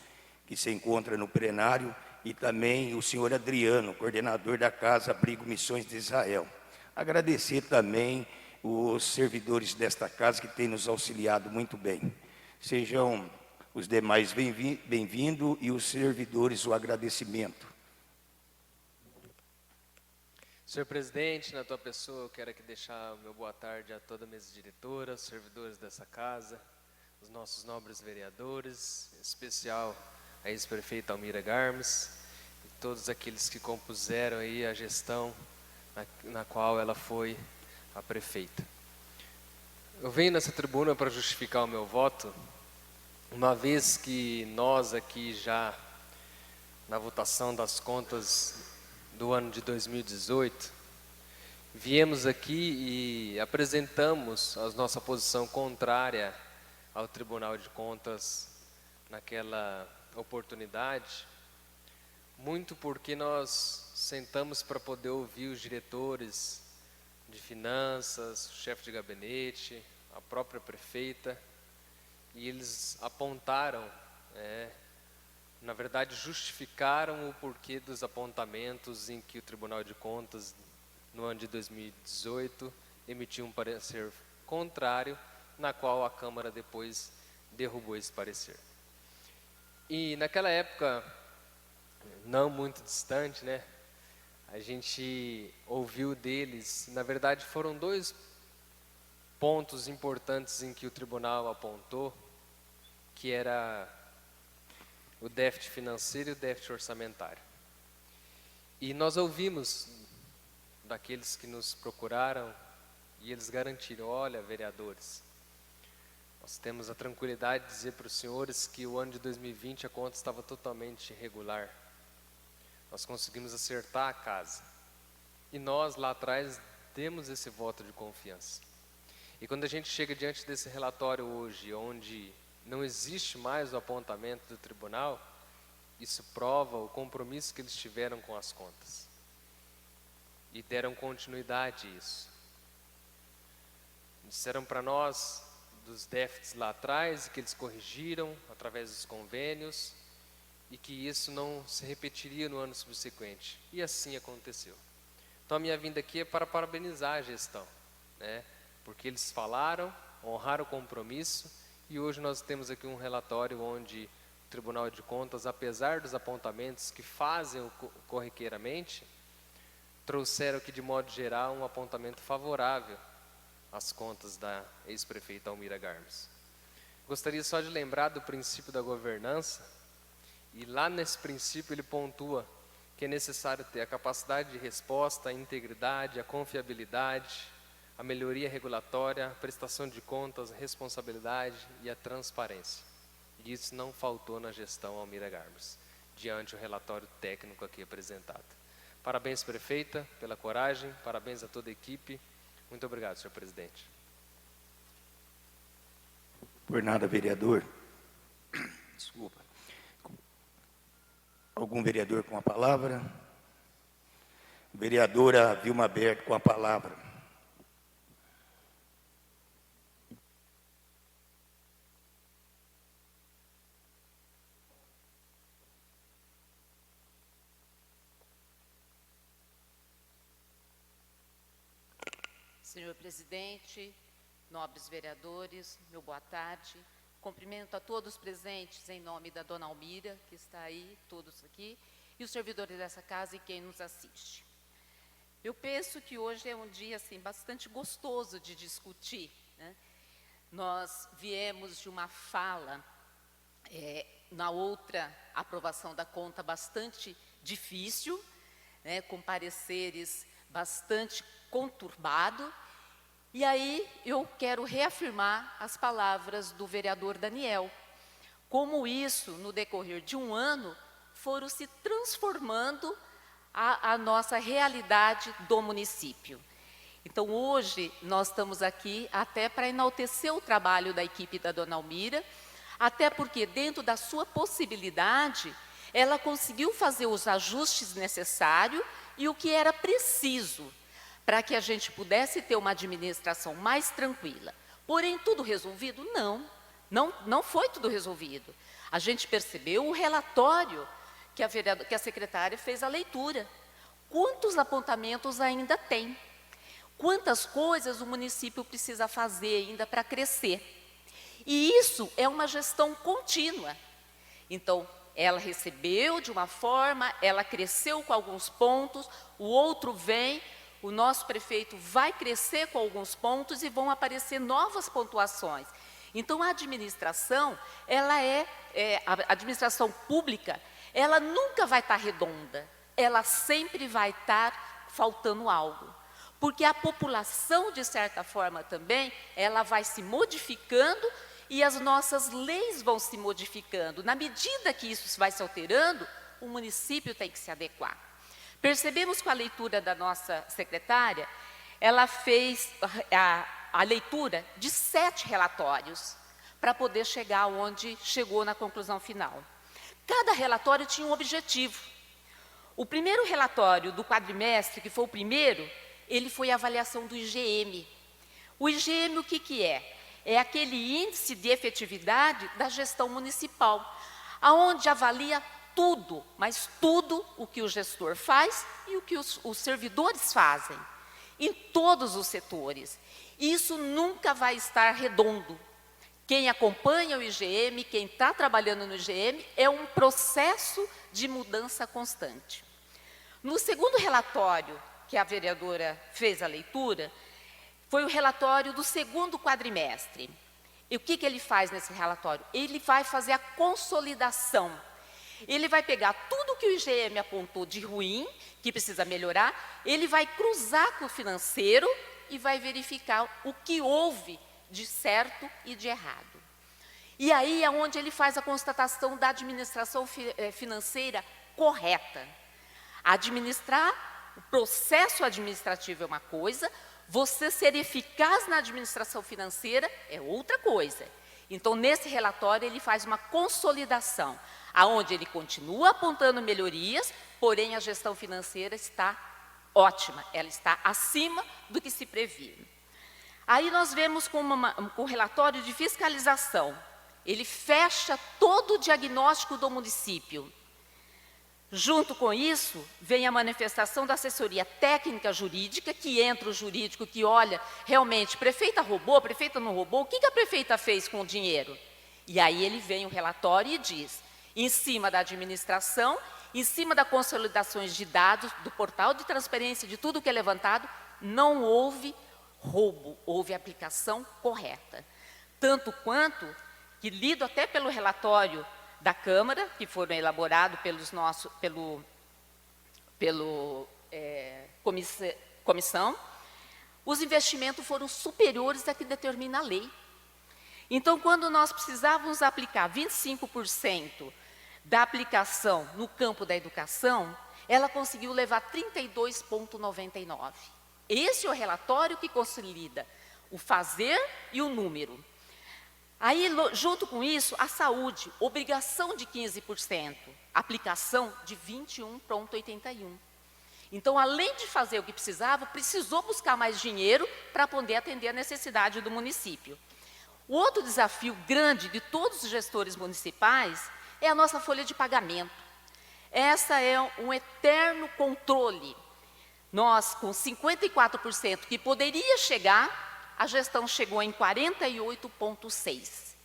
que se encontra no plenário, e também o senhor Adriano, coordenador da Casa Abrigo Missões de Israel. Agradecer também os servidores desta casa que têm nos auxiliado muito bem. Sejam os demais bem-vindos e os servidores o agradecimento. Senhor presidente, na tua pessoa, eu quero aqui deixar o meu boa tarde a toda a mesa diretora, os servidores dessa casa, os nossos nobres vereadores, em especial a ex-prefeita Almira Garmes, e todos aqueles que compuseram aí a gestão na qual ela foi a prefeita. Eu venho nessa tribuna para justificar o meu voto, uma vez que nós aqui já, na votação das contas do ano de 2018, viemos aqui e apresentamos a nossa posição contrária ao Tribunal de Contas naquela oportunidade, muito porque nós sentamos para poder ouvir os diretores de finanças, o chefe de gabinete, a própria prefeita, e eles apontaram, na verdade justificaram o porquê dos apontamentos em que o Tribunal de Contas, no ano de 2018, emitiu um parecer contrário, na qual a Câmara depois derrubou esse parecer. E naquela época, não muito distante, a gente ouviu deles, na verdade foram dois pontos importantes em que o tribunal apontou, que era o déficit financeiro e o déficit orçamentário. E nós ouvimos daqueles que nos procuraram e eles garantiram: olha, vereadores, nós temos a tranquilidade de dizer para os senhores que o ano de 2020 a conta estava totalmente irregular. Nós conseguimos acertar a casa. E nós, lá atrás, demos esse voto de confiança. E quando a gente chega diante desse relatório hoje, onde não existe mais o apontamento do tribunal, isso prova o compromisso que eles tiveram com as contas. E deram continuidade a isso. Disseram para nós dos déficits lá atrás, que eles corrigiram através dos convênios, e que isso não se repetiria no ano subsequente. E assim aconteceu. Então a minha vinda aqui é para parabenizar a gestão, porque eles falaram, honraram o compromisso, e hoje nós temos aqui um relatório onde o Tribunal de Contas, apesar dos apontamentos que fazem corriqueiramente, trouxeram aqui de modo geral um apontamento favorável às contas da ex-prefeita Almira Garmes. Gostaria só de lembrar do princípio da governança, e lá nesse princípio ele pontua que é necessário ter a capacidade de resposta, a integridade, a confiabilidade, a melhoria regulatória, a prestação de contas, a responsabilidade e a transparência. E isso não faltou na gestão Almira Garmes, diante do relatório técnico aqui apresentado. Parabéns, prefeita, pela coragem, parabéns a toda a equipe. Muito obrigado, senhor presidente. Por nada, vereador. Desculpa. Algum vereador com a palavra? Vereadora Vilma Berto com a palavra. Senhor presidente, nobres vereadores, meu boa tarde. Cumprimento a todos presentes em nome da dona Almira, que está aí, todos aqui, e os servidores dessa casa e quem nos assiste. Eu penso que hoje é um dia assim, bastante gostoso de discutir. Nós viemos de uma fala, na outra aprovação da conta, bastante difícil, com pareceres bastante conturbados. E aí eu quero reafirmar as palavras do vereador Daniel, como isso, no decorrer de um ano, foram se transformando a nossa realidade do município. Então hoje nós estamos aqui até para enaltecer o trabalho da equipe da dona Almira, até porque dentro da sua possibilidade, ela conseguiu fazer os ajustes necessários e o que era preciso, para que a gente pudesse ter uma administração mais tranquila. Porém, tudo resolvido? Não foi tudo resolvido. A gente percebeu o relatório que a secretária fez a leitura. Quantos apontamentos ainda tem? Quantas coisas o município precisa fazer ainda para crescer? E isso é uma gestão contínua. Então, ela recebeu de uma forma, ela cresceu com alguns pontos, o outro vem, o nosso prefeito vai crescer com alguns pontos e vão aparecer novas pontuações. Então, a administração, a administração pública, ela nunca vai estar redonda, ela sempre vai estar faltando algo. Porque a população, de certa forma também, ela vai se modificando e as nossas leis vão se modificando. Na medida que isso vai se alterando, o município tem que se adequar. Percebemos com a leitura da nossa secretária, ela fez a leitura de 7 relatórios para poder chegar onde chegou na conclusão final. Cada relatório tinha um objetivo. O primeiro relatório do quadrimestre, que foi o primeiro, ele foi a avaliação do IGM. O IGM, o que é? É aquele índice de efetividade da gestão municipal, aonde avalia tudo, mas tudo o que o gestor faz e o que os servidores fazem, em todos os setores. Isso nunca vai estar redondo. Quem acompanha o IGM, quem está trabalhando no IGM, é um processo de mudança constante. No segundo relatório, que a vereadora fez a leitura, foi o relatório do segundo quadrimestre. E o que ele faz nesse relatório? Ele vai fazer a consolidação. Ele vai pegar tudo que o IGM apontou de ruim, que precisa melhorar, ele vai cruzar com o financeiro e vai verificar o que houve de certo e de errado. E aí é onde ele faz a constatação da administração financeira correta. Administrar, o processo administrativo é uma coisa, você ser eficaz na administração financeira é outra coisa. Então, nesse relatório, ele faz uma consolidação, aonde ele continua apontando melhorias, porém a gestão financeira está ótima, ela está acima do que se previa. Aí nós vemos com o relatório de fiscalização, ele fecha todo o diagnóstico do município. Junto com isso, vem a manifestação da assessoria técnica jurídica, que entra o jurídico, que olha, realmente, prefeita roubou, prefeita não roubou, o que a prefeita fez com o dinheiro? E aí ele vem o relatório e diz, em cima da administração, em cima das consolidações de dados, do portal de transparência, de tudo que é levantado, não houve roubo, houve aplicação correta. Tanto quanto que, lido até pelo relatório da Câmara, que foram elaborados comissão, os investimentos foram superiores a que determina a lei. Então, quando nós precisávamos aplicar 25% da aplicação no campo da educação, ela conseguiu levar 32,99%. Esse é o relatório que consolida o fazer e o número. Aí, junto com isso, a saúde, obrigação de 15%, aplicação de 21,81%. Então, além de fazer o que precisava, precisou buscar mais dinheiro para poder atender a necessidade do município. O outro desafio grande de todos os gestores municipais é a nossa folha de pagamento. Essa é um eterno controle. Nós, com 54% que poderia chegar, a gestão chegou em 48,6%.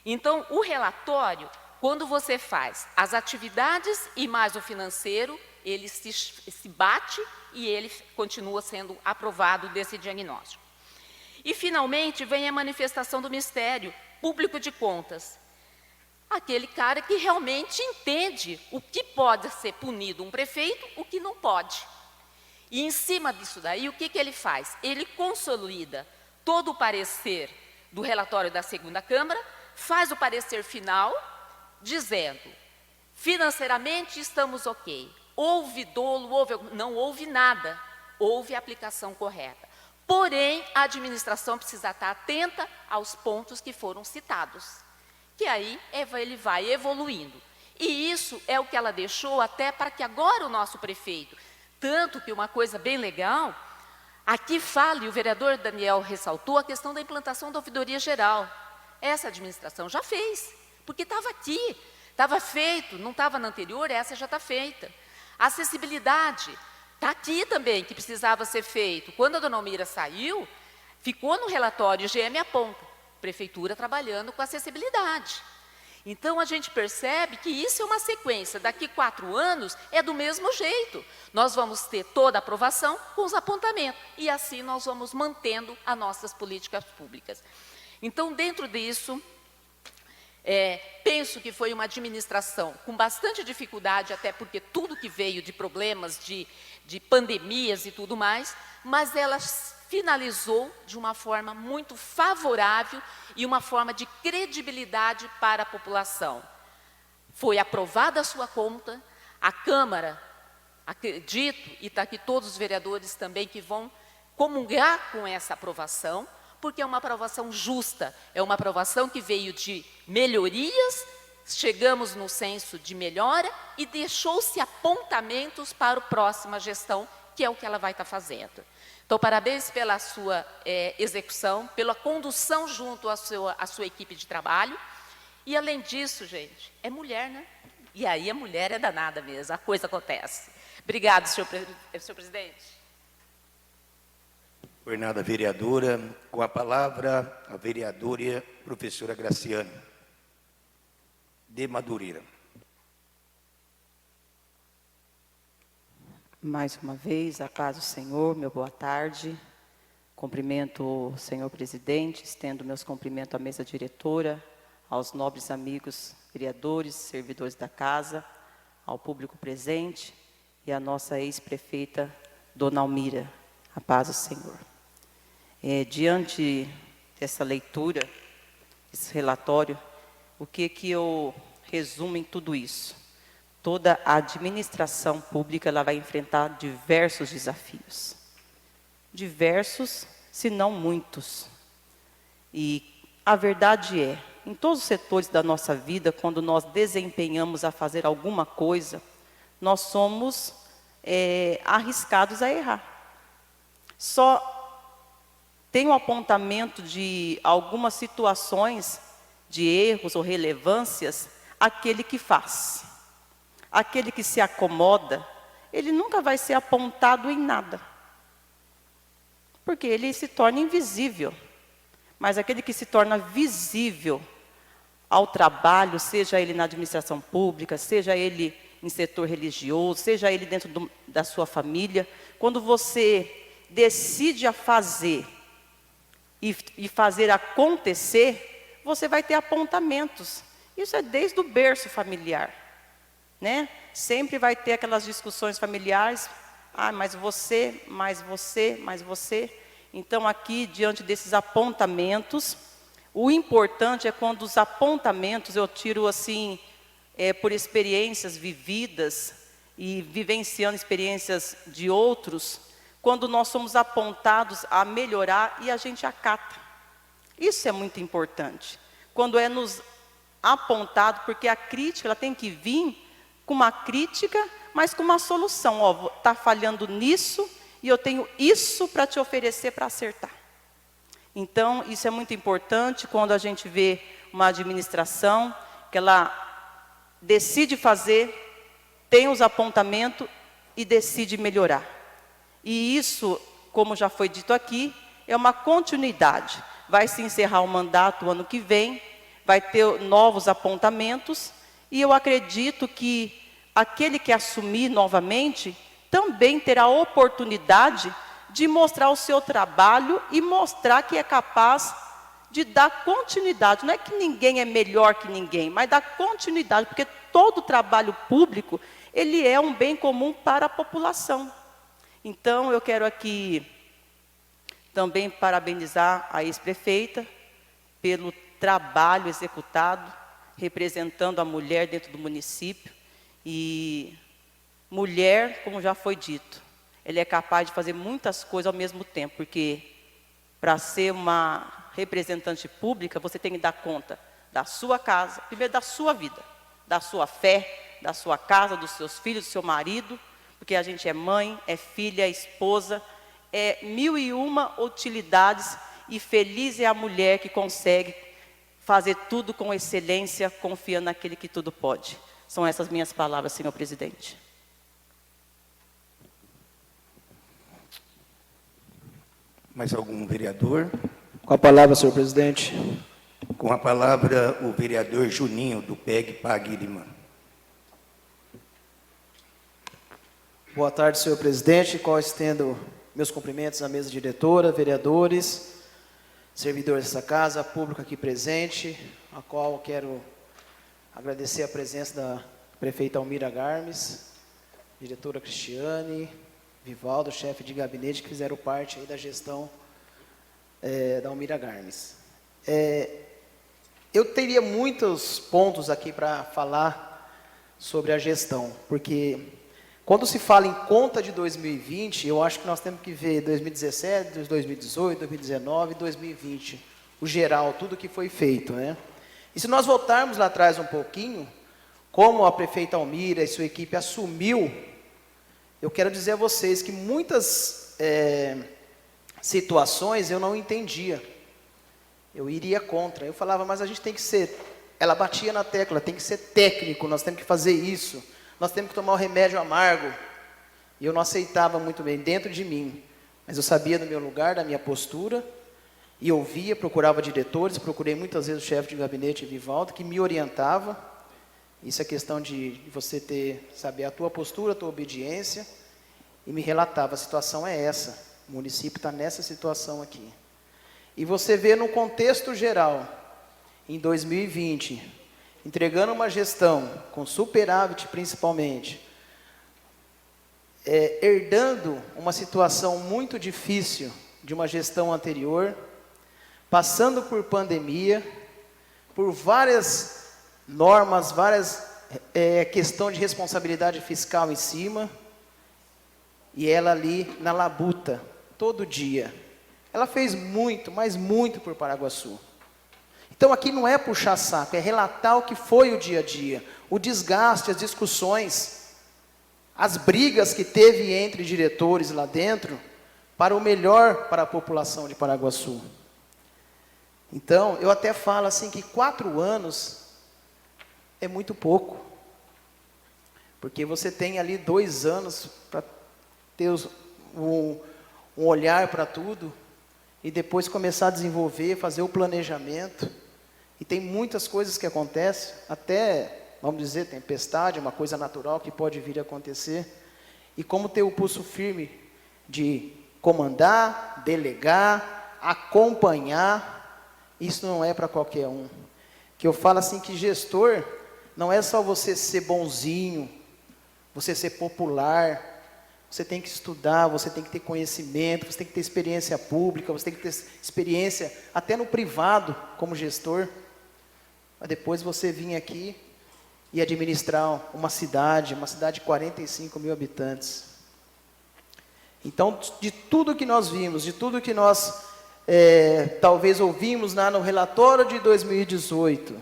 Então, o relatório, quando você faz as atividades e mais o financeiro, ele se bate e ele continua sendo aprovado desse diagnóstico. E, finalmente, vem a manifestação do Ministério Público de Contas. Aquele cara que realmente entende o que pode ser punido um prefeito, o que não pode. E, em cima disso daí, o que ele faz? Ele consolida todo o parecer do relatório da segunda Câmara, faz o parecer final, dizendo, financeiramente estamos ok. Houve dolo, não houve nada, houve a aplicação correta. Porém, a administração precisa estar atenta aos pontos que foram citados, que aí ele vai evoluindo. E isso é o que ela deixou até para que agora o nosso prefeito, tanto que uma coisa bem legal, aqui fala, e o vereador Daniel ressaltou, a questão da implantação da ouvidoria geral. Essa administração já fez, porque estava aqui. Estava feito, não estava na anterior, essa já está feita. A acessibilidade está aqui também, que precisava ser feito. Quando a dona Almira saiu, ficou no relatório, IGM aponta, prefeitura trabalhando com acessibilidade. Então, a gente percebe que isso é uma sequência. Daqui 4 anos, é do mesmo jeito. Nós vamos ter toda a aprovação com os apontamentos. E assim nós vamos mantendo as nossas políticas públicas. Então, dentro disso, penso que foi uma administração com bastante dificuldade, até porque tudo que veio de problemas, de pandemias e tudo mais, mas ela finalizou de uma forma muito favorável e uma forma de credibilidade para a população. Foi aprovada a sua conta, a Câmara, acredito, e está aqui todos os vereadores também que vão comungar com essa aprovação, porque é uma aprovação justa, é uma aprovação que veio de melhorias, chegamos no senso de melhora e deixou-se apontamentos para a próxima gestão, que é o que ela vai estar fazendo. Então, parabéns pela sua execução, pela condução junto à sua equipe de trabalho. E, além disso, gente, é mulher, né? E aí a mulher é danada mesmo, a coisa acontece. Obrigado, senhor presidente. Ornada vereadora, com a palavra, a vereadora professora Graciane de Madureira. Mais uma vez, a paz do Senhor, meu boa tarde. Cumprimento o senhor presidente, estendo meus cumprimentos à mesa diretora, aos nobres amigos vereadores, servidores da casa, ao público presente e à nossa ex-prefeita, dona Almira. A paz do Senhor. Diante dessa leitura, esse relatório, o que eu resumo em tudo isso? Toda a administração pública ela vai enfrentar diversos desafios. Diversos, se não muitos. E a verdade é, em todos os setores da nossa vida, quando nós desempenhamos a fazer alguma coisa, nós somos arriscados a errar. Só tem o apontamento de algumas situações de erros ou relevâncias aquele que faz. Aquele que se acomoda, ele nunca vai ser apontado em nada. Porque ele se torna invisível. Mas aquele que se torna visível ao trabalho, seja ele na administração pública, seja ele em setor religioso, seja ele dentro da sua família, quando você decide a fazer e fazer acontecer, você vai ter apontamentos. Isso é desde o berço familiar. Né? Sempre vai ter aquelas discussões familiares, mas você, mais você, mais você. Então, aqui, diante desses apontamentos, o importante é quando os apontamentos, eu tiro assim, por experiências vividas e vivenciando experiências de outros, quando nós somos apontados a melhorar e a gente acata. Isso é muito importante. Quando é nos apontado, porque a crítica ela tem que vir com uma crítica, mas com uma solução. Está falhando nisso e eu tenho isso para te oferecer para acertar. Então, isso é muito importante quando a gente vê uma administração que ela decide fazer, tem os apontamentos e decide melhorar. E isso, como já foi dito aqui, é uma continuidade. Vai se encerrar o mandato o ano que vem, vai ter novos apontamentos, e eu acredito que aquele que assumir novamente também terá a oportunidade de mostrar o seu trabalho e mostrar que é capaz de dar continuidade. Não é que ninguém é melhor que ninguém, mas dar continuidade, porque todo trabalho público, ele é um bem comum para a população. Então, eu quero aqui também parabenizar a ex-prefeita pelo trabalho executado, representando a mulher dentro do município. E mulher, como já foi dito, ela é capaz de fazer muitas coisas ao mesmo tempo, porque para ser uma representante pública, você tem que dar conta da sua casa, primeiro da sua vida, da sua fé, da sua casa, dos seus filhos, do seu marido, porque a gente é mãe, é filha, é esposa, é 1001 utilidades, e feliz é a mulher que consegue fazer tudo com excelência, confiando naquele que tudo pode. São essas minhas palavras, senhor presidente. Mais algum vereador? Com a palavra, senhor presidente. Com a palavra, o vereador Juninho, do PEG Paguirima. Boa tarde, senhor presidente, qual estendo meus cumprimentos à mesa diretora, vereadores, servidores dessa casa, público aqui presente, a qual quero agradecer a presença da prefeita Almira Garmes, diretora Cristiane, Vivaldo, chefe de gabinete, que fizeram parte aí da gestão da Almira Garmes. Eu teria muitos pontos aqui para falar sobre a gestão, porque quando se fala em conta de 2020, eu acho que nós temos que ver 2017, 2018, 2019 e 2020, o geral, tudo que foi feito, né? E se nós voltarmos lá atrás um pouquinho, como a prefeita Almira e sua equipe assumiu, eu quero dizer a vocês que muitas situações eu não entendia. Eu iria contra. Eu falava, mas a gente tem que ser... Ela batia na tecla, tem que ser técnico, nós temos que fazer isso. Nós temos que tomar o remédio amargo. E eu não aceitava muito bem dentro de mim. Mas eu sabia do meu lugar, da minha postura. E ouvia, procurava diretores, procurei muitas vezes o chefe de gabinete, Vivaldo, que me orientava. Isso é questão de você saber a tua postura, a tua obediência. E me relatava, a situação é essa. O município está nessa situação aqui. E você vê no contexto geral, em 2020, entregando uma gestão com superávit principalmente, herdando uma situação muito difícil de uma gestão anterior, passando por pandemia, por várias normas, várias questões de responsabilidade fiscal em cima, e ela ali na labuta, todo dia. Ela fez muito, mas muito por Paraguaçu. Então aqui não é puxar saco, é relatar o que foi o dia a dia, o desgaste, as discussões, as brigas que teve entre diretores lá dentro, para o melhor para a população de Paraguaçu. Então, eu até falo assim que 4 anos é muito pouco, porque você tem ali 2 anos para ter um olhar para tudo, e depois começar a desenvolver, fazer o planejamento. E tem muitas coisas que acontecem, até, vamos dizer, tempestade, uma coisa natural que pode vir a acontecer. E como ter o pulso firme de comandar, delegar, acompanhar, isso não é para qualquer um. Que eu falo assim que gestor não é só você ser bonzinho, você ser popular. Você tem que estudar, você tem que ter conhecimento, você tem que ter experiência pública, você tem que ter experiência até no privado como gestor. Mas depois você vir aqui e administrar uma cidade de 45 mil habitantes. Então, de tudo que nós vimos, de tudo que nós talvez ouvimos lá no relatório de 2018,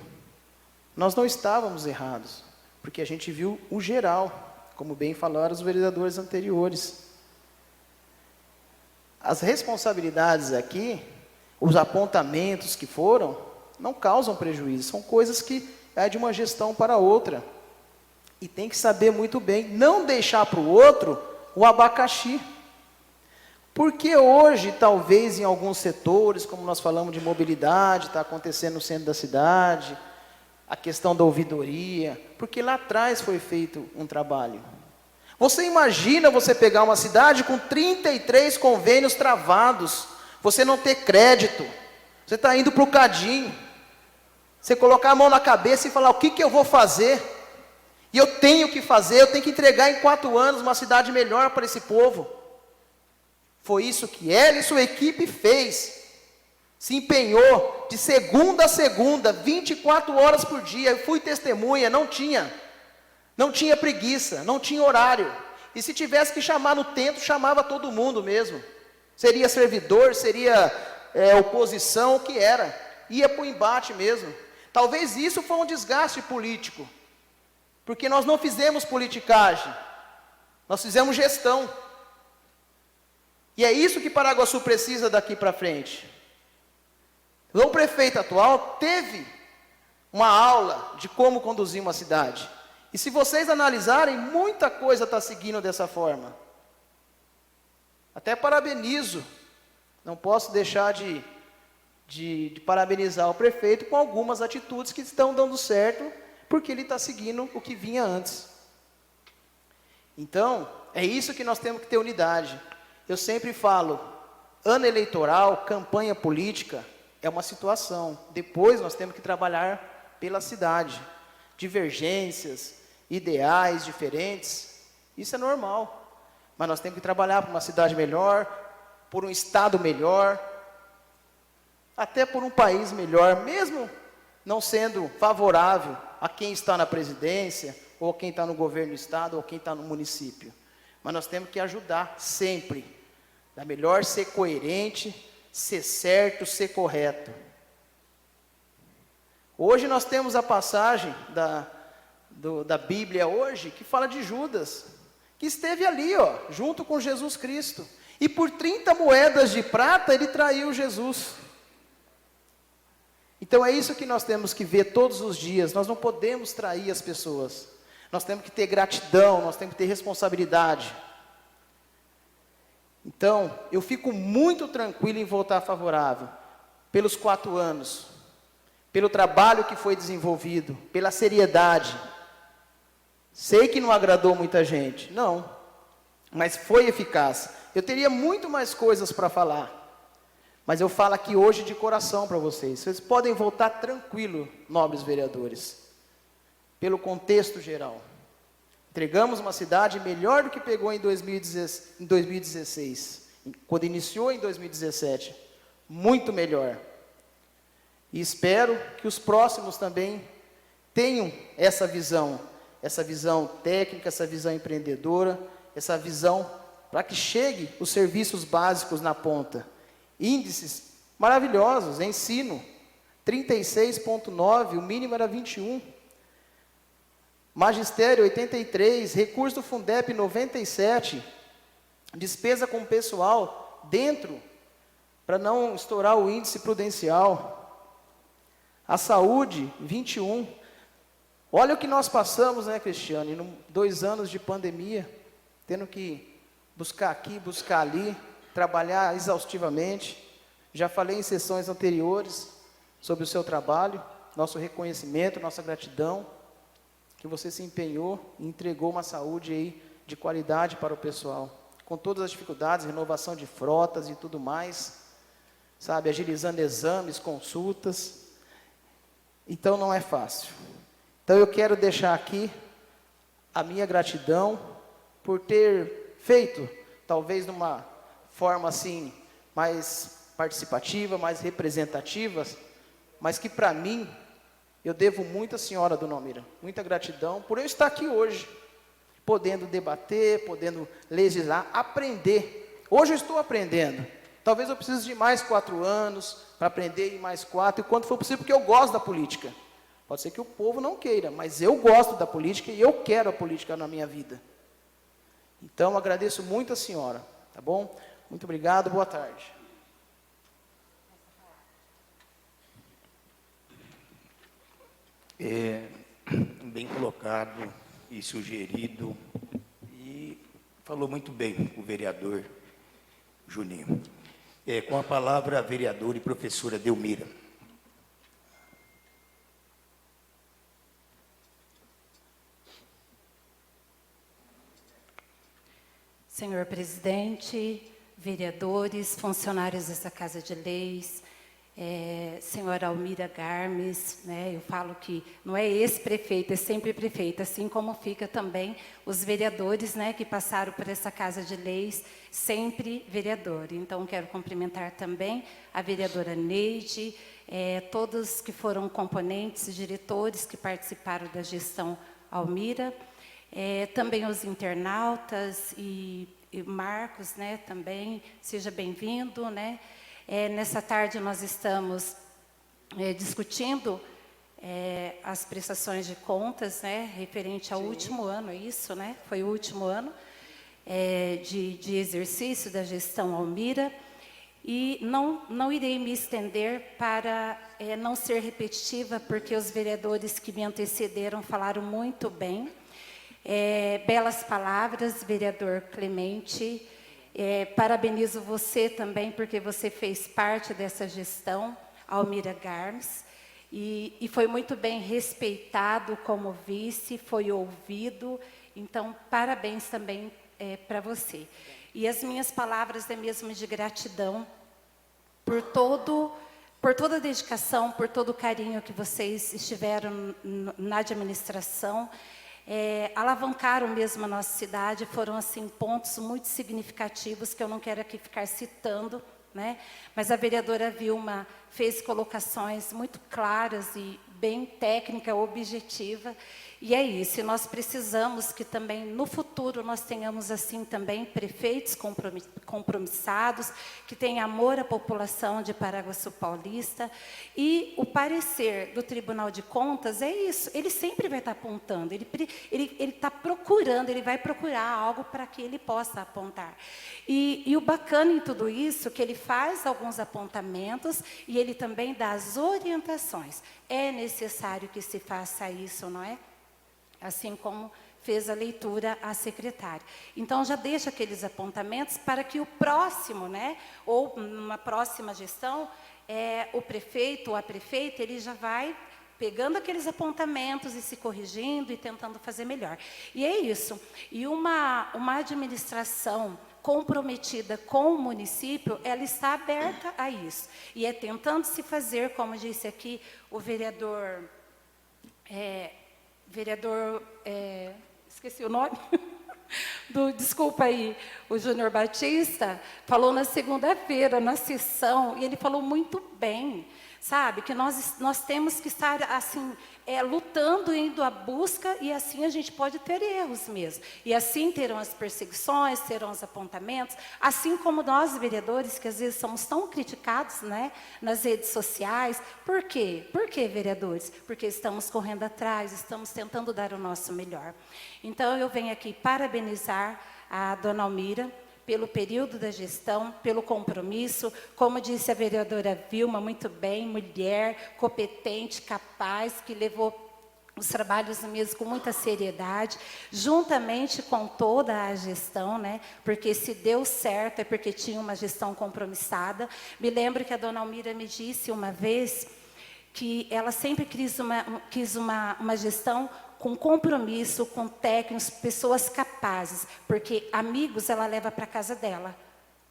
nós não estávamos errados, porque a gente viu o geral, como bem falaram os vereadores anteriores. As responsabilidades aqui, os apontamentos que foram, não causam prejuízo, são coisas que é de uma gestão para outra. E tem que saber muito bem, não deixar para o outro o abacaxi. Porque hoje, talvez em alguns setores, como nós falamos de mobilidade, está acontecendo no centro da cidade, a questão da ouvidoria, porque lá atrás foi feito um trabalho. Você imagina você pegar uma cidade com 33 convênios travados, você não ter crédito, você está indo para o cadinho, você colocar a mão na cabeça e falar, o que eu vou fazer? E eu tenho que fazer, eu tenho que entregar em 4 anos uma cidade melhor para esse povo. Foi isso que ela e sua equipe fez. Se empenhou de segunda a segunda, 24 horas por dia. Eu fui testemunha, não tinha preguiça, não tinha horário. E se tivesse que chamar no tento, chamava todo mundo mesmo. Seria servidor, seria oposição, o que era. Ia para o embate mesmo. Talvez isso foi um desgaste político. Porque nós não fizemos politicagem. Nós fizemos gestão. E é isso que Paraguaçu precisa daqui para frente. Então, o prefeito atual teve uma aula de como conduzir uma cidade. E se vocês analisarem, muita coisa está seguindo dessa forma. Até parabenizo, não posso deixar de parabenizar o prefeito com algumas atitudes que estão dando certo, porque ele está seguindo o que vinha antes. Então, é isso que nós temos que ter unidade. Eu sempre falo, ano eleitoral, campanha política, é uma situação. Depois nós temos que trabalhar pela cidade. Divergências, ideais diferentes, isso é normal. Mas nós temos que trabalhar por uma cidade melhor, por um estado melhor, até por um país melhor, mesmo não sendo favorável a quem está na presidência, ou quem está no governo do estado, ou quem está no município. Mas nós temos que ajudar sempre. É melhor ser coerente, ser certo, ser correto. Hoje nós temos a passagem da Bíblia hoje, que fala de Judas, que esteve ali, junto com Jesus Cristo. E por 30 moedas de prata ele traiu Jesus. Então é isso que nós temos que ver todos os dias. Nós não podemos trair as pessoas. Nós temos que ter gratidão, nós temos que ter responsabilidade. Então, eu fico muito tranquilo em votar favorável, pelos 4 anos, pelo trabalho que foi desenvolvido, pela seriedade. Sei que não agradou muita gente, não, mas foi eficaz. Eu teria muito mais coisas para falar, mas eu falo aqui hoje de coração para vocês. Vocês podem votar tranquilo, nobres vereadores, pelo contexto geral. Entregamos uma cidade melhor do que pegou em 2016, quando iniciou em 2017, muito melhor. E espero que os próximos também tenham essa visão técnica, essa visão empreendedora, essa visão para que chegue os serviços básicos na ponta. Índices maravilhosos, ensino, 36,9, o mínimo era 21. Magistério 83, recurso do Fundep 97, despesa com pessoal dentro, para não estourar o índice prudencial. A saúde 21. Olha o que nós passamos, né, Cristiano, em 2 anos de pandemia, tendo que buscar aqui, buscar ali, trabalhar exaustivamente. Já falei em sessões anteriores sobre o seu trabalho, nosso reconhecimento, nossa gratidão, que você se empenhou e entregou uma saúde aí de qualidade para o pessoal, com todas as dificuldades, renovação de frotas e tudo mais, sabe, agilizando exames, consultas. Então não é fácil. Então eu quero deixar aqui a minha gratidão por ter feito, talvez de uma forma assim, mais participativa, mais representativa, mas que para mim, eu devo muito à senhora, dona Almira, muita gratidão por eu estar aqui hoje, podendo debater, podendo legislar, aprender. Hoje eu estou aprendendo. Talvez eu precise de mais 4 anos para aprender, e mais 4, e quanto for possível, porque eu gosto da política. Pode ser que o povo não queira, mas eu gosto da política e eu quero a política na minha vida. Então, agradeço muito a senhora, tá bom? Muito obrigado, boa tarde. Bem colocado e sugerido, e falou muito bem o vereador Juninho. Com a palavra, a vereadora e professora Delmira. Senhor presidente, vereadores, funcionários dessa Casa de Leis, senhora Almira Garmes, né, eu falo que não é ex-prefeita, é sempre prefeita, assim como fica também os vereadores, né, que passaram por essa Casa de Leis, sempre vereador. Então, quero cumprimentar também a vereadora Neide, todos que foram componentes e diretores que participaram da gestão Almira, também os internautas e Marcos, né, também, seja bem-vindo, né. Nessa tarde nós estamos discutindo as prestações de contas, né, referente ao último ano, é isso, né? Foi o último ano de exercício da gestão Almira. E não irei me estender para não ser repetitiva, porque os vereadores que me antecederam falaram muito bem. Belas palavras, vereador Clemente. Parabenizo você também, porque você fez parte dessa gestão, Almira Garmes, e foi muito bem respeitado como vice, foi ouvido, então, parabéns também para você. E as minhas palavras é mesmo de gratidão por toda a dedicação, por todo o carinho que vocês estiveram na administração, alavancaram mesmo a nossa cidade, foram assim pontos muito significativos que eu não quero aqui ficar citando, né? Mas a vereadora Vilma fez colocações muito claras e bem técnica, objetiva, e é isso. E nós precisamos que também no futuro nós tenhamos assim também prefeitos compromissados, que tenham amor à população de Paraguaçu Paulista. E o parecer do Tribunal de Contas é isso, ele sempre vai estar apontando, ele está procurando, ele vai procurar algo para que ele possa apontar. E o bacana em tudo isso, que ele faz alguns apontamentos e ele também dá as orientações. É necessário que se faça isso, não é? Assim como fez a leitura a secretária. Então, já deixa aqueles apontamentos para que o próximo, né, ou numa próxima gestão, o prefeito ou a prefeita, ele já vai pegando aqueles apontamentos e se corrigindo e tentando fazer melhor. E é isso. E uma administração comprometida com o município, ela está aberta a isso. E é tentando se fazer, como disse aqui o vereador... esqueci o nome, desculpa aí, o Júnior Batista, falou na segunda-feira, na sessão, e ele falou muito bem, sabe, que nós temos que estar, assim, lutando, indo à busca, e assim a gente pode ter erros mesmo. E assim terão as perseguições, terão os apontamentos, assim como nós, vereadores, que às vezes somos tão criticados, né, nas redes sociais. Por quê? Por quê, vereadores? Porque estamos correndo atrás, estamos tentando dar o nosso melhor. Então, eu venho aqui parabenizar a dona Almira pelo período da gestão, pelo compromisso, como disse a vereadora Vilma, muito bem, mulher, competente, capaz, que levou os trabalhos mesmo com muita seriedade, juntamente com toda a gestão, né? Porque se deu certo é porque tinha uma gestão compromissada. Me lembro que a dona Almira me disse uma vez que ela sempre quis uma gestão com compromisso, com técnicos, pessoas capazes, porque amigos ela leva para a casa dela.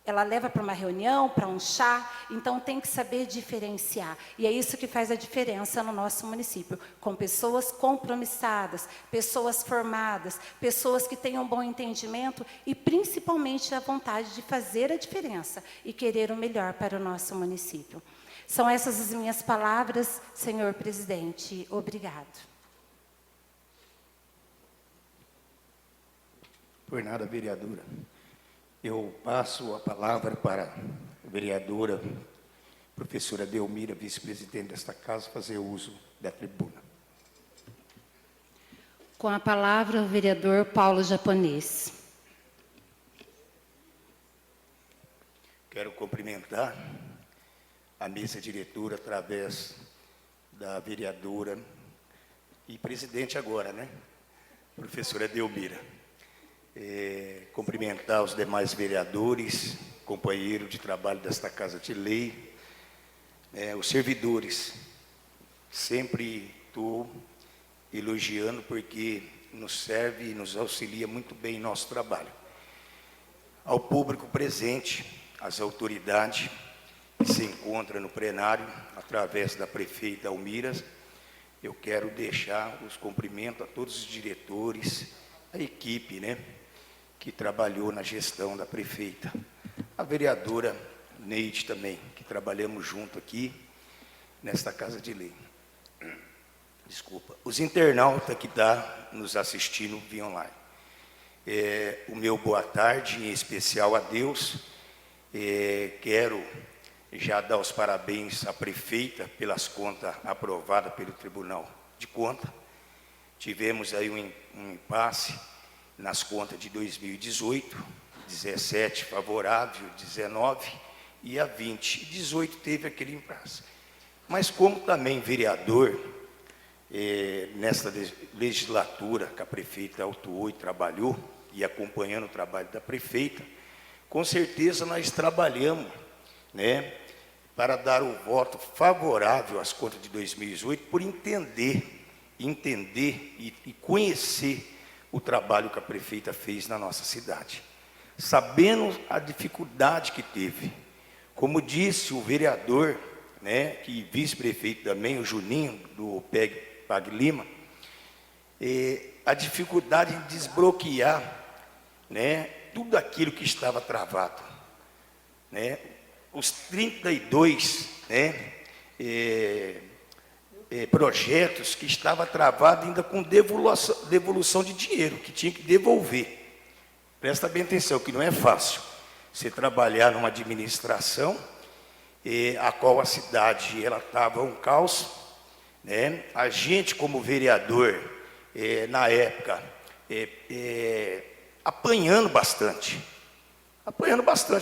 Ela leva para uma reunião, para um chá, então tem que saber diferenciar. E é isso que faz a diferença no nosso município, com pessoas compromissadas, pessoas formadas, pessoas que tenham um bom entendimento e principalmente a vontade de fazer a diferença e querer o melhor para o nosso município. São essas as minhas palavras, senhor presidente. Obrigado. Por nada, vereadora. Eu passo a palavra para a vereadora, professora Delmira, vice-presidente desta casa, fazer uso da tribuna. Com a palavra, o vereador Paulo Japonês. Quero cumprimentar a mesa diretora através da vereadora e presidente agora, né? Professora Delmira. Cumprimentar os demais vereadores, companheiros de trabalho desta Casa de Lei, os servidores. Sempre estou elogiando porque nos serve e nos auxilia muito bem em nosso trabalho. Ao público presente, às autoridades que se encontram no plenário, através da prefeita Almira, eu quero deixar os cumprimentos a todos os diretores, a equipe, né, que trabalhou na gestão da prefeita, a vereadora Neide também, que trabalhamos junto aqui nesta Casa de Lei. Desculpa. Os internautas que estão nos assistindo via online. O meu boa tarde, em especial a Deus. Quero já dar os parabéns à prefeita pelas contas aprovadas pelo Tribunal de Contas. Tivemos aí um impasse nas contas de 2018, 17 favorável, 19, e a 20. E 18 teve aquele impasse. Mas como também vereador, nesta legislatura que a prefeita atuou e trabalhou, e acompanhando o trabalho da prefeita, com certeza nós trabalhamos, né, para dar o voto favorável às contas de 2018, por entender e conhecer o trabalho que a prefeita fez na nossa cidade, sabendo a dificuldade que teve. Como disse o vereador, né, que vice-prefeito também, o Juninho, do PAG Lima, a dificuldade em desbloquear, né, tudo aquilo que estava travado, né, os 32, né, projetos que estavam travados ainda com devolução de dinheiro, que tinha que devolver. Presta bem atenção, que não é fácil você trabalhar numa administração a qual a cidade ela estava um caos, né? A gente como vereador na época apanhando bastante,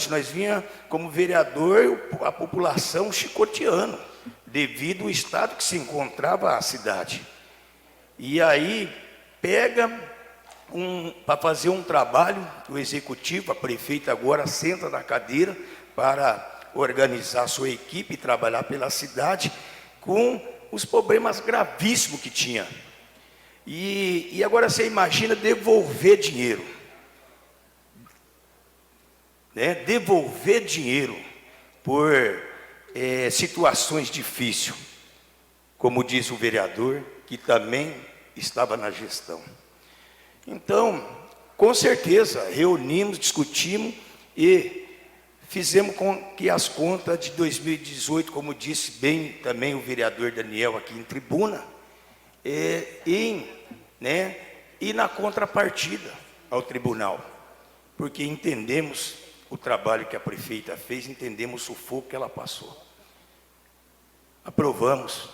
nós vinha como vereador a população chicoteando devido ao estado que se encontrava a cidade. E aí pega para fazer um trabalho do executivo, a prefeita agora senta na cadeira para organizar a sua equipe e trabalhar pela cidade com os problemas gravíssimos que tinha. E agora você imagina devolver dinheiro, né? Devolver dinheiro por situações difíceis, como diz o vereador, que também estava na gestão. Então, com certeza, reunimos, discutimos e fizemos com que as contas de 2018, como disse bem também o vereador Daniel aqui em tribuna, e na contrapartida ao tribunal, porque entendemos o trabalho que a prefeita fez, entendemos o sufoco que ela passou. Aprovamos.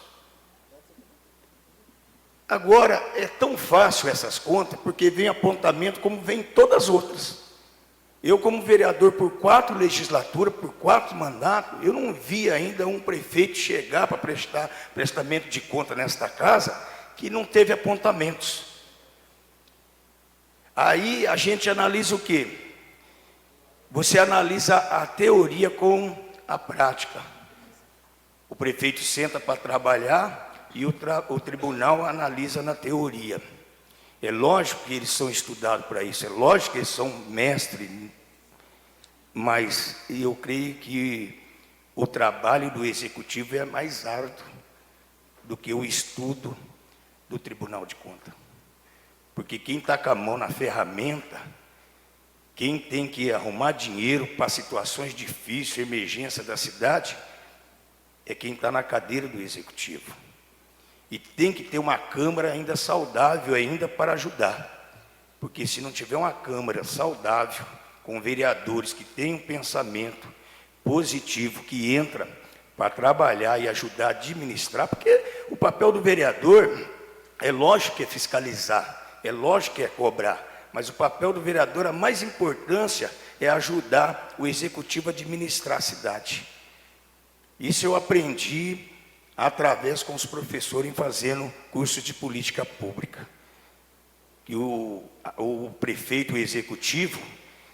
Agora, é tão fácil essas contas, porque vem apontamento como vem todas as outras. Eu, como vereador por 4 legislaturas, por 4 mandatos, eu não vi ainda um prefeito chegar para prestar prestamento de conta nesta casa que não teve apontamentos. Aí a gente analisa o quê? Você analisa a teoria com a prática. O prefeito senta para trabalhar e o tribunal analisa na teoria. É lógico que eles são estudados para isso, é lógico que eles são mestres, mas eu creio que o trabalho do executivo é mais árduo do que o estudo do Tribunal de Contas. Porque quem está com a mão na ferramenta, quem tem que arrumar dinheiro para situações difíceis, emergência da cidade, é quem está na cadeira do executivo. E tem que ter uma Câmara ainda saudável ainda para ajudar. Porque se não tiver uma Câmara saudável, com vereadores que têm um pensamento positivo, que entra para trabalhar e ajudar a administrar, porque o papel do vereador, é lógico que é fiscalizar, é lógico que é cobrar, mas o papel do vereador, a mais importância, é ajudar o executivo a administrar a cidade. Isso eu aprendi através com os professores fazendo curso de política pública. E o prefeito, o executivo,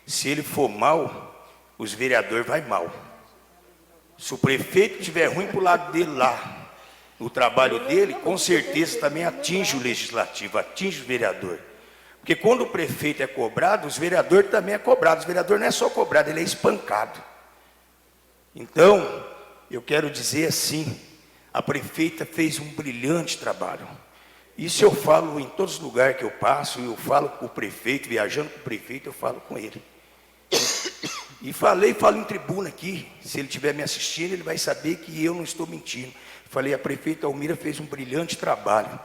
se ele for mal, os vereadores vai mal. Se o prefeito estiver ruim para o lado dele lá, no trabalho dele, com certeza também atinge o legislativo, atinge o vereador. Porque quando o prefeito é cobrado, os vereadores também é cobrado. O vereador não é só cobrado, ele é espancado. Então, eu quero dizer assim, a prefeita fez um brilhante trabalho. Isso eu falo em todos os lugares que eu passo, eu falo com o prefeito, viajando com o prefeito, eu falo com ele. E falo em tribuna aqui, se ele estiver me assistindo, ele vai saber que eu não estou mentindo. Falei, a prefeita Almira fez um brilhante trabalho.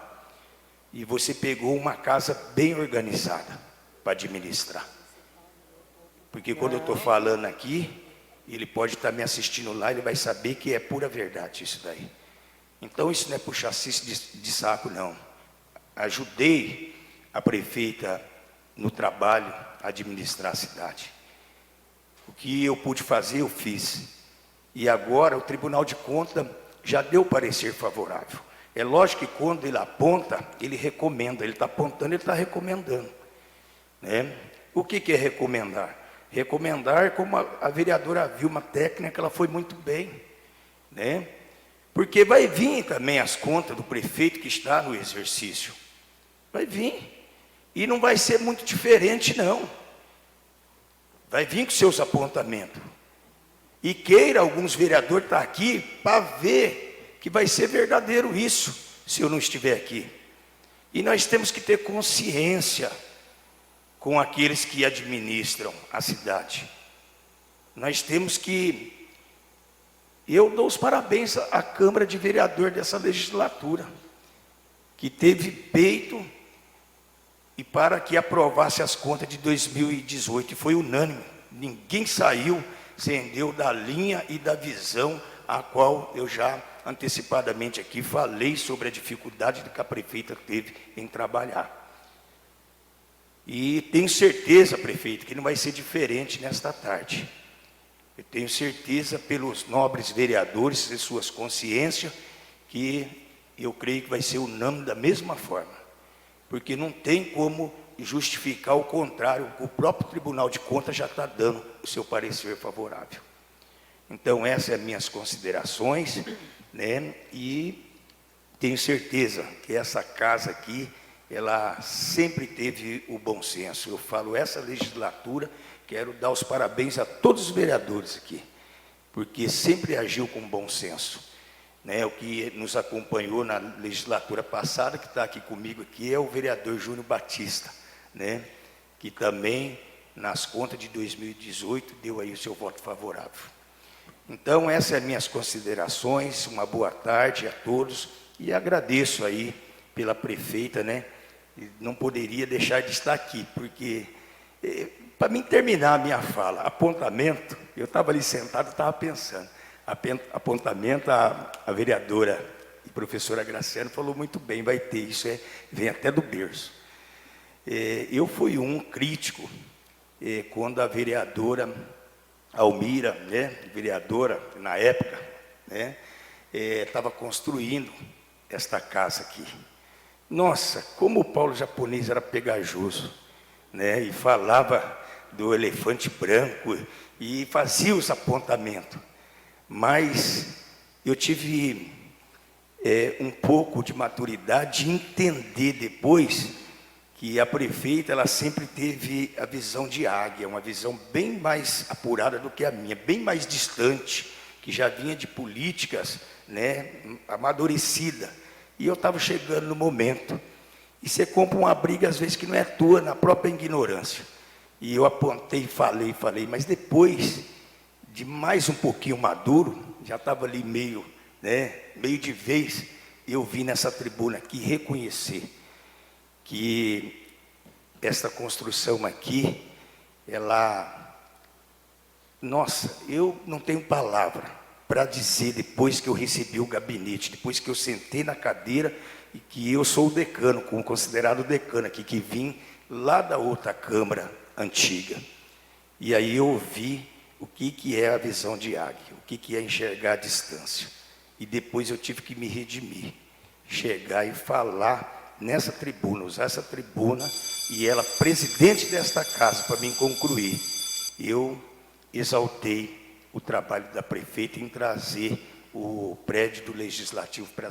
E você pegou uma casa bem organizada para administrar. Porque quando eu estou falando aqui, ele pode estar me assistindo lá, ele vai saber que é pura verdade isso daí. Então isso não é puxacice de saco, não. Ajudei a prefeita no trabalho a administrar a cidade. O que eu pude fazer, eu fiz. E agora o Tribunal de Contas já deu parecer favorável. É lógico que quando ele aponta, ele recomenda. Ele está apontando, ele está recomendando, né? O que é recomendar? Recomendar, como a vereadora Vilma técnica, ela foi muito bem, né? Porque vai vir também as contas do prefeito que está no exercício. Vai vir. E não vai ser muito diferente, não. Vai vir com seus apontamentos. E queira alguns vereadores estar aqui para ver que vai ser verdadeiro isso, se eu não estiver aqui. E nós temos que ter consciência com aqueles que administram a cidade. Nós temos que... Eu dou os parabéns à Câmara de Vereador dessa legislatura, que teve peito e para que aprovasse as contas de 2018, e foi unânime. Ninguém saiu, cedeu da linha e da visão a qual eu já antecipadamente aqui falei sobre a dificuldade que a prefeita teve em trabalhar. E tenho certeza, prefeito, que não vai ser diferente nesta tarde. Eu tenho certeza, pelos nobres vereadores e suas consciências, que eu creio que vai ser unânime da mesma forma. Porque não tem como justificar o contrário, o próprio Tribunal de Contas já está dando o seu parecer favorável. Então, essas são as minhas considerações, né? E tenho certeza que essa casa aqui, ela sempre teve o bom senso. Eu falo, essa legislatura, quero dar os parabéns a todos os vereadores aqui, porque sempre agiu com bom senso, né? O que nos acompanhou na legislatura passada, que está aqui comigo aqui, é o vereador Júnior Batista, né? Que também, nas contas de 2018, deu aí o seu voto favorável. Então, essas são as minhas considerações. Uma boa tarde a todos, e agradeço aí pela prefeita, né? Não poderia deixar de estar aqui, porque, para mim terminar a minha fala, apontamento, eu estava ali sentado, estava pensando, apontamento, a vereadora e professora Graciano falou muito bem, vai ter, isso vem até do berço. Eu fui um crítico, quando a vereadora Almira, né, vereadora, na época, né, estava construindo esta casa aqui. Nossa, como o Paulo japonês era pegajoso, né? E falava do elefante branco e fazia os apontamentos. Mas eu tive um pouco de maturidade de entender depois que a prefeita, ela sempre teve a visão de águia, uma visão bem mais apurada do que a minha, bem mais distante, que já vinha de políticas, né, amadurecida. E eu estava chegando no momento. E você compra uma briga, às vezes, que não é tua, na própria ignorância. E eu apontei, falei, mas depois de mais um pouquinho maduro, já estava ali meio de vez, eu vim nessa tribuna aqui reconhecer que esta construção aqui, ela... Nossa, eu não tenho palavra para dizer, depois que eu recebi o gabinete, depois que eu sentei na cadeira, e que eu sou o decano, como considerado decano aqui, que vim lá da outra Câmara antiga. E aí eu vi o que é a visão de águia, o que é enxergar a distância. E depois eu tive que me redimir, chegar e falar nessa tribuna, usar essa tribuna, e ela, presidente desta casa, para mim concluir, eu exaltei o trabalho da prefeita em trazer o prédio do Legislativo para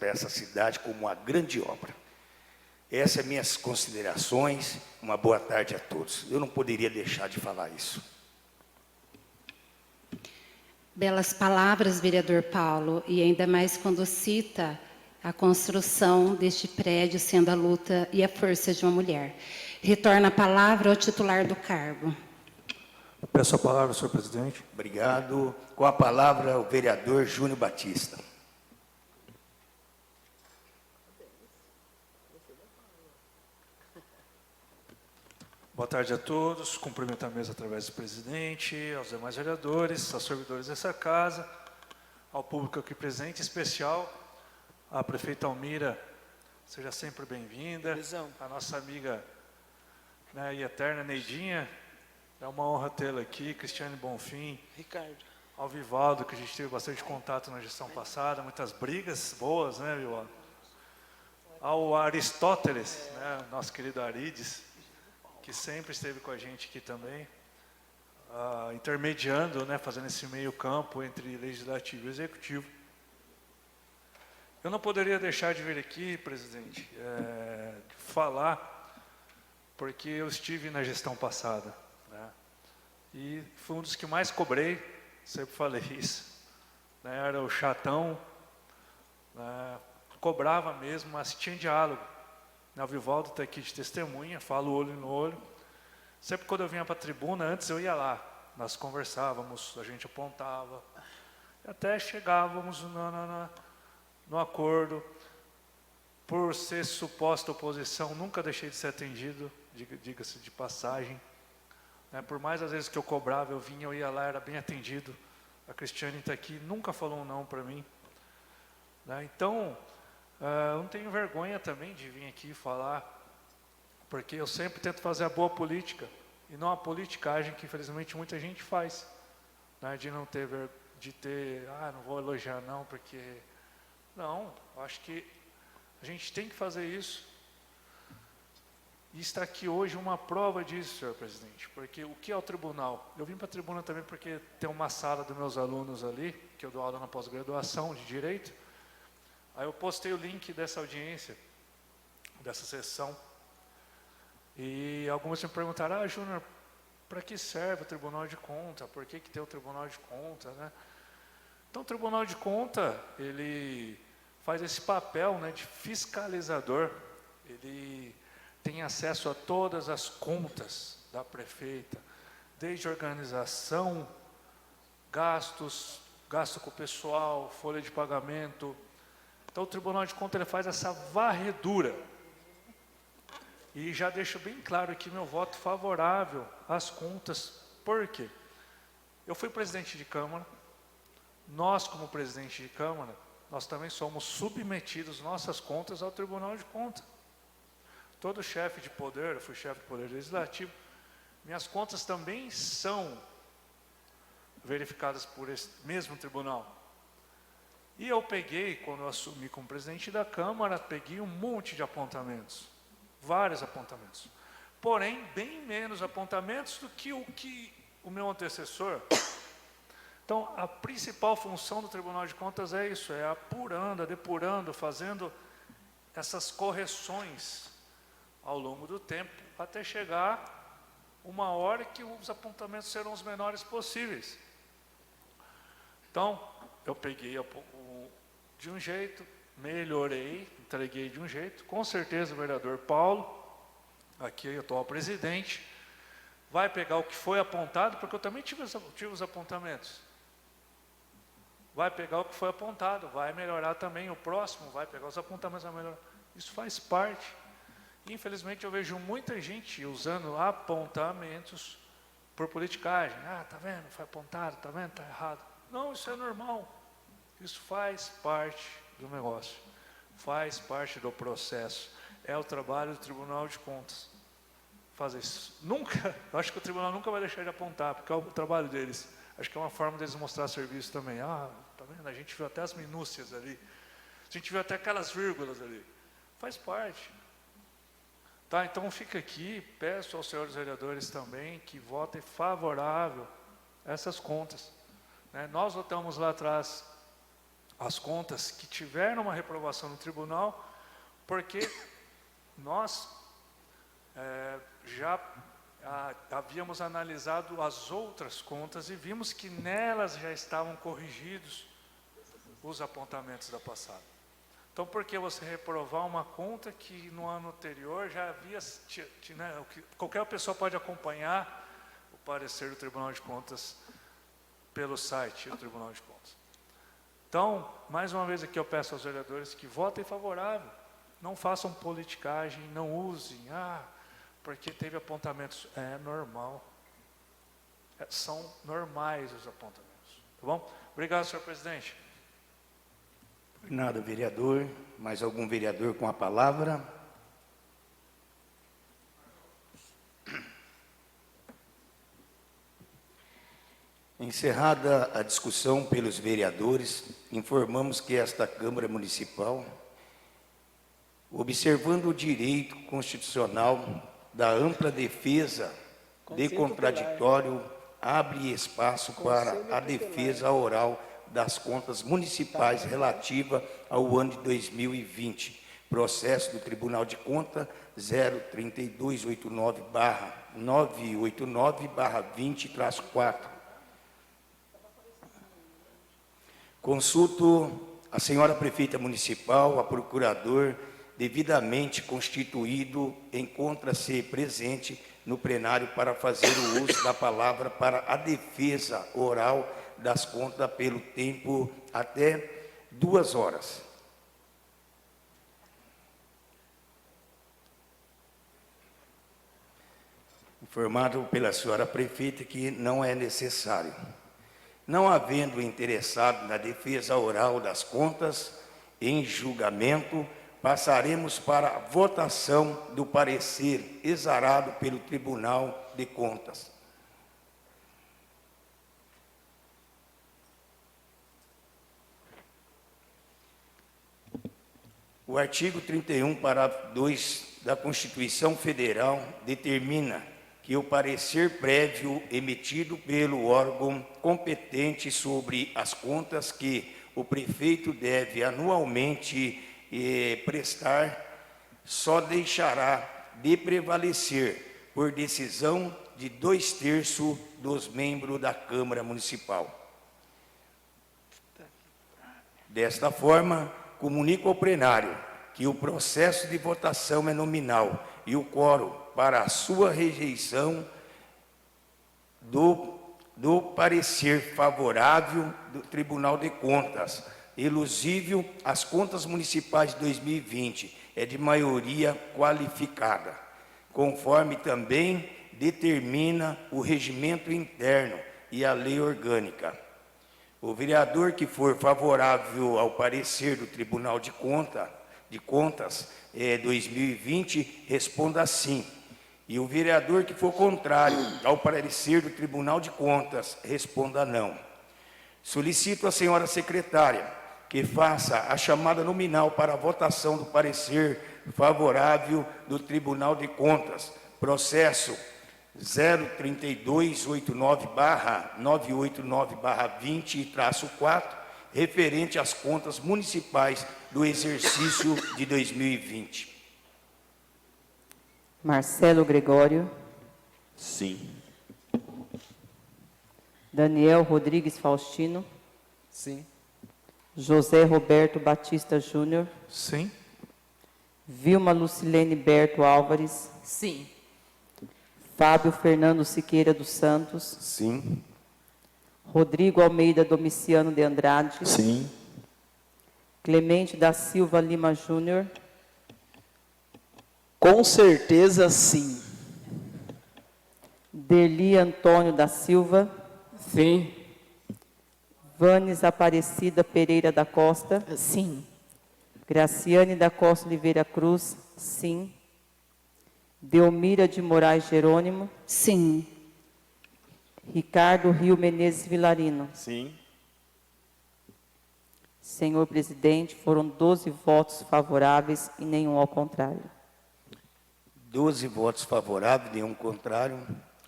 essa cidade como uma grande obra. Essas são minhas considerações. Uma boa tarde a todos. Eu não poderia deixar de falar isso. Belas palavras, vereador Paulo, e ainda mais quando cita a construção deste prédio sendo a luta e a força de uma mulher. Retorna a palavra ao titular do cargo. Peço a palavra, senhor presidente. Obrigado. Com a palavra, o vereador Júnior Batista. Boa tarde a todos. Cumprimento a mesa através do presidente, aos demais vereadores, aos servidores dessa casa, ao público aqui presente, em especial à prefeita Almira. Seja sempre bem-vinda. A nossa amiga, né, e eterna Neidinha. É uma honra tê-la aqui, Cristiane Bonfim. ao Vivaldo, que a gente teve bastante contato na gestão passada, muitas brigas boas, né, Vivaldo? Ao Aristóteles, né, nosso querido Arides, que sempre esteve com a gente aqui também, intermediando, né, fazendo esse meio campo entre legislativo e executivo. Eu não poderia deixar de vir aqui, presidente, falar, porque eu estive na gestão passada, né, e fui um dos que mais cobrei, sempre falei isso, né, era o chatão, né, cobrava mesmo, mas tinha diálogo. O Vivaldo está aqui de testemunha, falo olho no olho. Sempre quando eu vinha para a tribuna, antes eu ia lá, nós conversávamos, a gente apontava, até chegávamos no acordo. Por ser suposta oposição, nunca deixei de ser atendido, diga-se de passagem. Por mais às vezes que eu cobrava, eu vinha, eu ia lá, era bem atendido. A Cristiane está aqui, nunca falou um não para mim. Então, eu não tenho vergonha também de vir aqui falar, porque eu sempre tento fazer a boa política, e não a politicagem que infelizmente muita gente faz, né, de não ter, não vou elogiar não, porque, não, eu acho que a gente tem que fazer isso, e está aqui hoje uma prova disso, senhor presidente, porque o que é o tribunal? Eu vim para a tribuna também porque tem uma sala dos meus alunos ali, que eu dou aula na pós-graduação de Direito. Aí eu postei o link dessa audiência, dessa sessão, e alguns me perguntaram, Júnior, para que serve o Tribunal de Contas? Por que tem o Tribunal de Contas, né? Então o Tribunal de Contas, ele faz esse papel, né, de fiscalizador, ele tem acesso a todas as contas da prefeita, desde organização, gasto com o pessoal, folha de pagamento. Então o Tribunal de Contas ele faz essa varredura. E já deixo bem claro aqui meu voto favorável às contas. Por quê? Eu fui presidente de Câmara. Nós, como presidente de Câmara, nós também somos submetidos, nossas contas, ao Tribunal de Contas. Todo chefe de poder, eu fui chefe de poder legislativo, minhas contas também são verificadas por esse mesmo tribunal. E eu peguei, quando eu assumi como presidente da Câmara, peguei um monte de apontamentos, vários apontamentos. Porém, bem menos apontamentos do que o meu antecessor. Então, a principal função do Tribunal de Contas é isso, é apurando, depurando, fazendo essas correções ao longo do tempo, até chegar uma hora que os apontamentos serão os menores possíveis. Então, eu peguei de um jeito, melhorei, entreguei de um jeito. Com certeza o vereador Paulo, aqui o atual presidente, vai pegar o que foi apontado, porque eu também tive os apontamentos. Vai pegar o que foi apontado, vai melhorar também. O próximo vai pegar os apontamentos, vai melhorar. Isso faz parte. Infelizmente eu vejo muita gente usando apontamentos por politicagem. Tá vendo? Foi apontado, tá vendo? Tá errado. Não, isso é normal. Isso faz parte do negócio, faz parte do processo. É o trabalho do Tribunal de Contas fazer isso. Eu acho que o tribunal nunca vai deixar de apontar, porque é o trabalho deles. Acho que é uma forma deles mostrar serviço também. Tá vendo? A gente viu até as minúcias ali. A gente viu até aquelas vírgulas ali. Faz parte. Tá, então fica aqui, peço aos senhores vereadores também que votem favorável a essas contas. Nós votamos lá atrás as contas que tiveram uma reprovação no tribunal, porque nós já havíamos analisado as outras contas e vimos que nelas já estavam corrigidos os apontamentos da passada. Então, por que você reprovar uma conta que no ano anterior já havia... qualquer pessoa pode acompanhar o parecer do Tribunal de Contas pelo site do Tribunal de Contas. Então, mais uma vez aqui eu peço aos vereadores que votem favorável. Não façam politicagem, não usem, porque teve apontamentos. É normal. São normais os apontamentos. Tá bom? Obrigado, senhor presidente. Por nada, vereador. Mais algum vereador com a palavra? Encerrada a discussão pelos vereadores, informamos que esta Câmara Municipal, observando o direito constitucional da ampla defesa de contraditório, abre espaço para a defesa oral das contas municipais relativa ao ano de 2020. Processo do Tribunal de Contas 03289/989/20/4. Consulto a senhora prefeita municipal, a procurador, devidamente constituído, encontra-se presente no plenário para fazer o uso da palavra para a defesa oral das contas pelo tempo até 2 horas. Informado pela senhora prefeita que não é necessário. Não havendo interessado na defesa oral das contas em julgamento, passaremos para a votação do parecer exarado pelo Tribunal de Contas. O artigo 31, parágrafo 2 da Constituição Federal determina que o parecer prévio emitido pelo órgão competente sobre as contas que o prefeito deve anualmente prestar só deixará de prevalecer por decisão de 2/3 dos membros da Câmara Municipal. Desta forma, comunico ao plenário que o processo de votação é nominal e o quórum para a sua rejeição do parecer favorável do Tribunal de Contas, elusível às contas municipais de 2020, é de maioria qualificada, conforme também determina o regimento interno e a lei orgânica. O vereador que for favorável ao parecer do Tribunal de Contas 2020, responda sim. E o vereador que for contrário ao parecer do Tribunal de Contas, responda não. Solicito à senhora secretária que faça a chamada nominal para a votação do parecer favorável do Tribunal de Contas, processo 03289/989/20/4, referente às contas municipais do exercício de 2020. Marcelo Gregório. Sim. Daniel Rodrigues Faustino. Sim. José Roberto Batista Júnior. Sim. Vilma Lucilene Berto Álvares. Sim. Fábio Fernando Siqueira dos Santos. Sim. Rodrigo Almeida Domiciano de Andrade. Sim. Clemente da Silva Lima Júnior. Com certeza, sim. Derli Antônio da Silva. Sim. Vanes Aparecida Pereira da Costa. Sim. Graciane da Costa Oliveira Cruz. Sim. Delmira de Moraes Jerônimo. Sim. Ricardo Rio Menezes Vilarino. Sim. Senhor presidente, foram 12 votos favoráveis e nenhum ao contrário. 12 votos favoráveis, nenhum contrário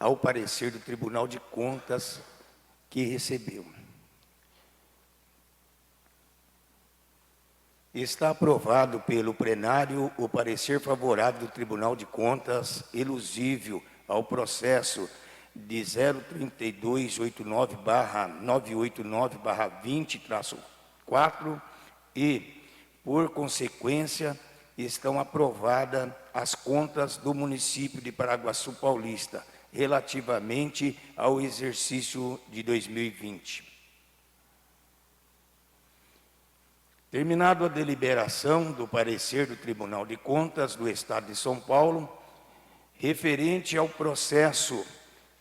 ao parecer do Tribunal de Contas que recebeu. Está aprovado pelo plenário o parecer favorável do Tribunal de Contas, elusível ao processo de 03289/989/20/4 e, por consequência, estão aprovadas as contas do município de Paraguaçu Paulista, relativamente ao exercício de 2020. Terminado a deliberação do parecer do Tribunal de Contas do Estado de São Paulo, referente ao processo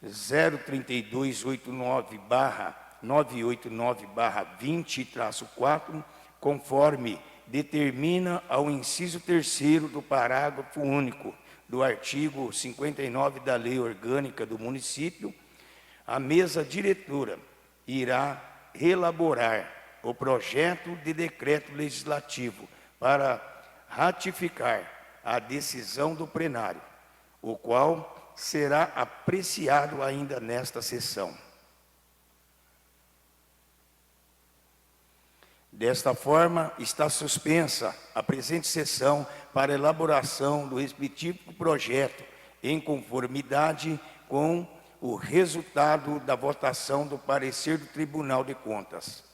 03289/989/20/4, conforme determina ao inciso 3º do parágrafo único do artigo 59 da Lei Orgânica do Município, a mesa diretora irá elaborar o projeto de decreto legislativo para ratificar a decisão do plenário, o qual será apreciado ainda nesta sessão. Desta forma, está suspensa a presente sessão para elaboração do respectivo projeto, em conformidade com o resultado da votação do parecer do Tribunal de Contas.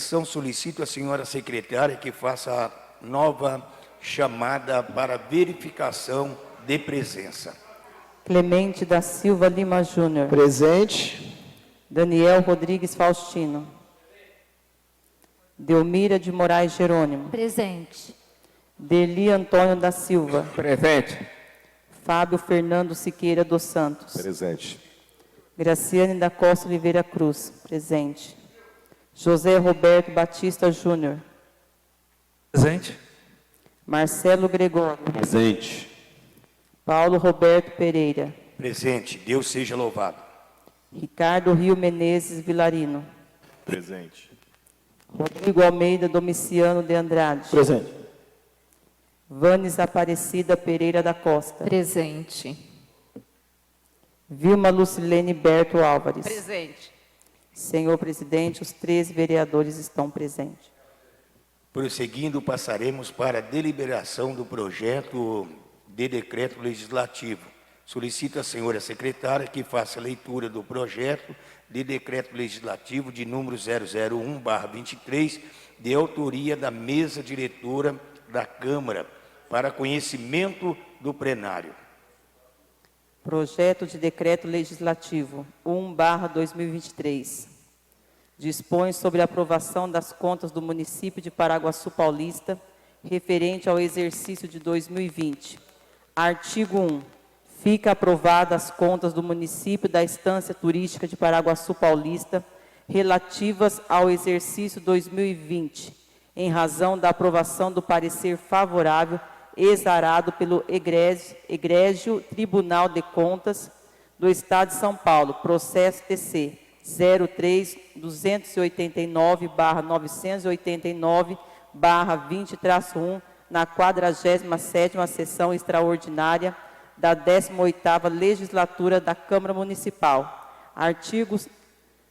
sessão, solicito à senhora secretária que faça a nova chamada para verificação de presença. Clemente da Silva Lima Júnior. Presente. Daniel Rodrigues Faustino. Delmira de Moraes Jerônimo. Presente. Deli Antônio da Silva. Presente. Fábio Fernando Siqueira dos Santos. Presente. Graciane da Costa Oliveira Cruz. Presente. José Roberto Batista Júnior. Presente. Marcelo Gregório. Presente. Paulo Roberto Pereira. Presente. Deus seja louvado. Ricardo Rio Menezes Vilarino. Presente. Rodrigo Almeida Domiciano de Andrade. Presente. Vanes Aparecida Pereira da Costa. Presente. Vilma Lucilene Berto Álvares. Presente. Senhor presidente, os 13 vereadores estão presentes. Prosseguindo, passaremos para a deliberação do projeto de decreto legislativo. Solicito à senhora secretária que faça a leitura do projeto de decreto legislativo de número 001/23, de autoria da mesa diretora da Câmara, para conhecimento do plenário. Projeto de decreto legislativo 1/2023. Dispõe sobre a aprovação das contas do município de Paraguaçu Paulista, referente ao exercício de 2020. Artigo 1. Fica aprovadas as contas do município da Estância Turística de Paraguaçu Paulista, relativas ao exercício 2020, em razão da aprovação do parecer favorável exarado pelo Egrégio Tribunal de Contas do Estado de São Paulo, processo TC 03.289/989/20-1, na 47ª sessão extraordinária da 18ª Legislatura da Câmara Municipal. Artigo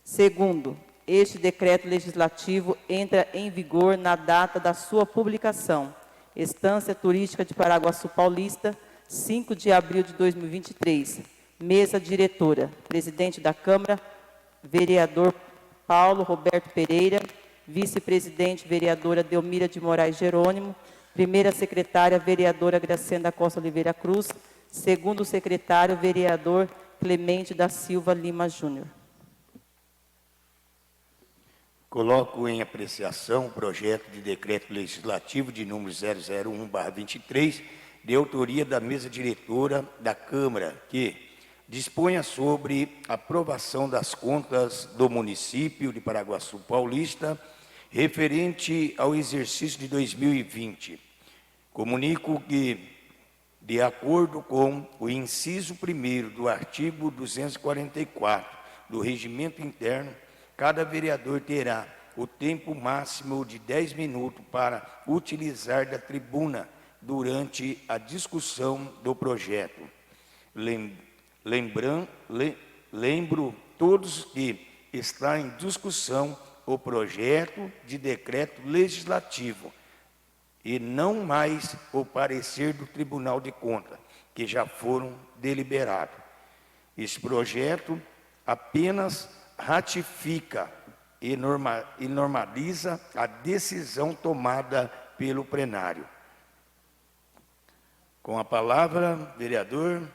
2º. Este decreto legislativo entra em vigor na data da sua publicação. Estância Turística de Paraguaçu Paulista, 5 de abril de 2023. Mesa diretora. Presidente da Câmara, vereador Paulo Roberto Pereira. Vice-presidente, vereadora Delmira de Moraes Jerônimo. Primeira secretária, vereadora Graciane da Costa Oliveira Cruz. Segundo secretário, vereador Clemente da Silva Lima Júnior. Coloco em apreciação o projeto de decreto legislativo de número 001/23, de autoria da mesa diretora da Câmara, que disponha sobre aprovação das contas do município de Paraguaçu Paulista, referente ao exercício de 2020. Comunico que, de acordo com o inciso 1º do artigo 244 do Regimento Interno, cada vereador terá o tempo máximo de 10 minutos para utilizar da tribuna durante a discussão do projeto. Lembro todos que está em discussão o projeto de decreto legislativo e não mais o parecer do Tribunal de Contas, que já foram deliberados. Esse projeto apenas ratifica e normaliza a decisão tomada pelo plenário. Com a palavra, vereador.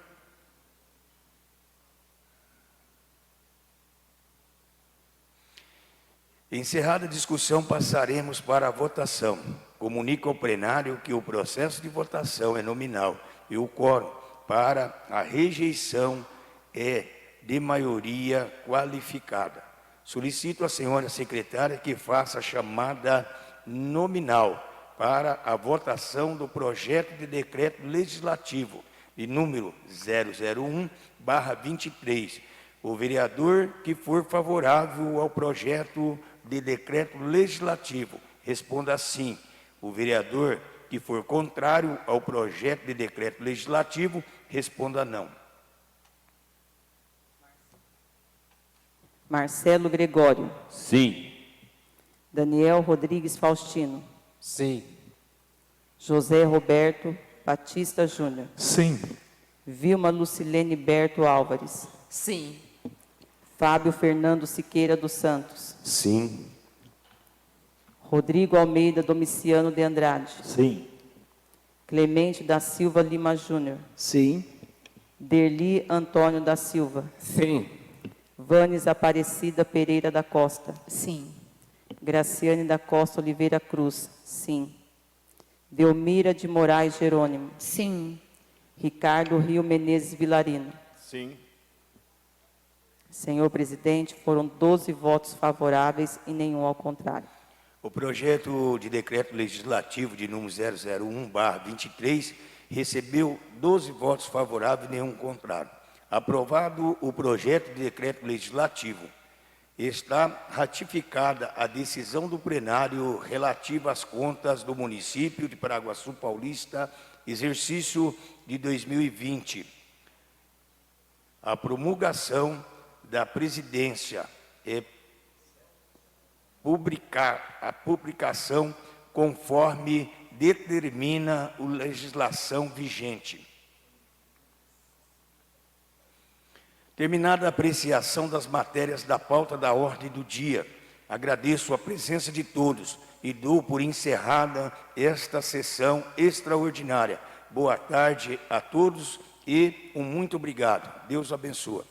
Encerrada a discussão, passaremos para a votação. Comunico ao plenário que o processo de votação é nominal e o quórum para a rejeição é de maioria qualificada. Solicito à senhora secretária que faça a chamada nominal para a votação do projeto de decreto legislativo de número 001/23. O vereador que for favorável ao projeto de decreto legislativo, responda sim. O vereador que for contrário ao projeto de decreto legislativo, responda não. Marcelo Gregório. Sim. Daniel Rodrigues Faustino. Sim. José Roberto Batista Júnior. Sim. Vilma Lucilene Berto Álvares. Sim. Fábio Fernando Siqueira dos Santos. Sim. Rodrigo Almeida Domiciano de Andrade. Sim. Clemente da Silva Lima Júnior. Sim. Derli Antônio da Silva. Sim. Vanes Aparecida Pereira da Costa. Sim. Graciane da Costa Oliveira Cruz. Sim. Delmira de Moraes Jerônimo. Sim. Ricardo Rio Menezes Vilarino. Sim. Senhor presidente, foram 12 votos favoráveis e nenhum ao contrário. O projeto de decreto legislativo de número 001/23 recebeu 12 votos favoráveis e nenhum contrário. Aprovado o projeto de decreto legislativo, está ratificada a decisão do plenário relativa às contas do município de Paraguaçu Paulista, exercício de 2020. A promulgação da presidência e a publicação conforme determina a legislação vigente. Terminada a apreciação das matérias da pauta da ordem do dia, agradeço a presença de todos e dou por encerrada esta sessão extraordinária. Boa tarde a todos e um muito obrigado. Deus abençoe.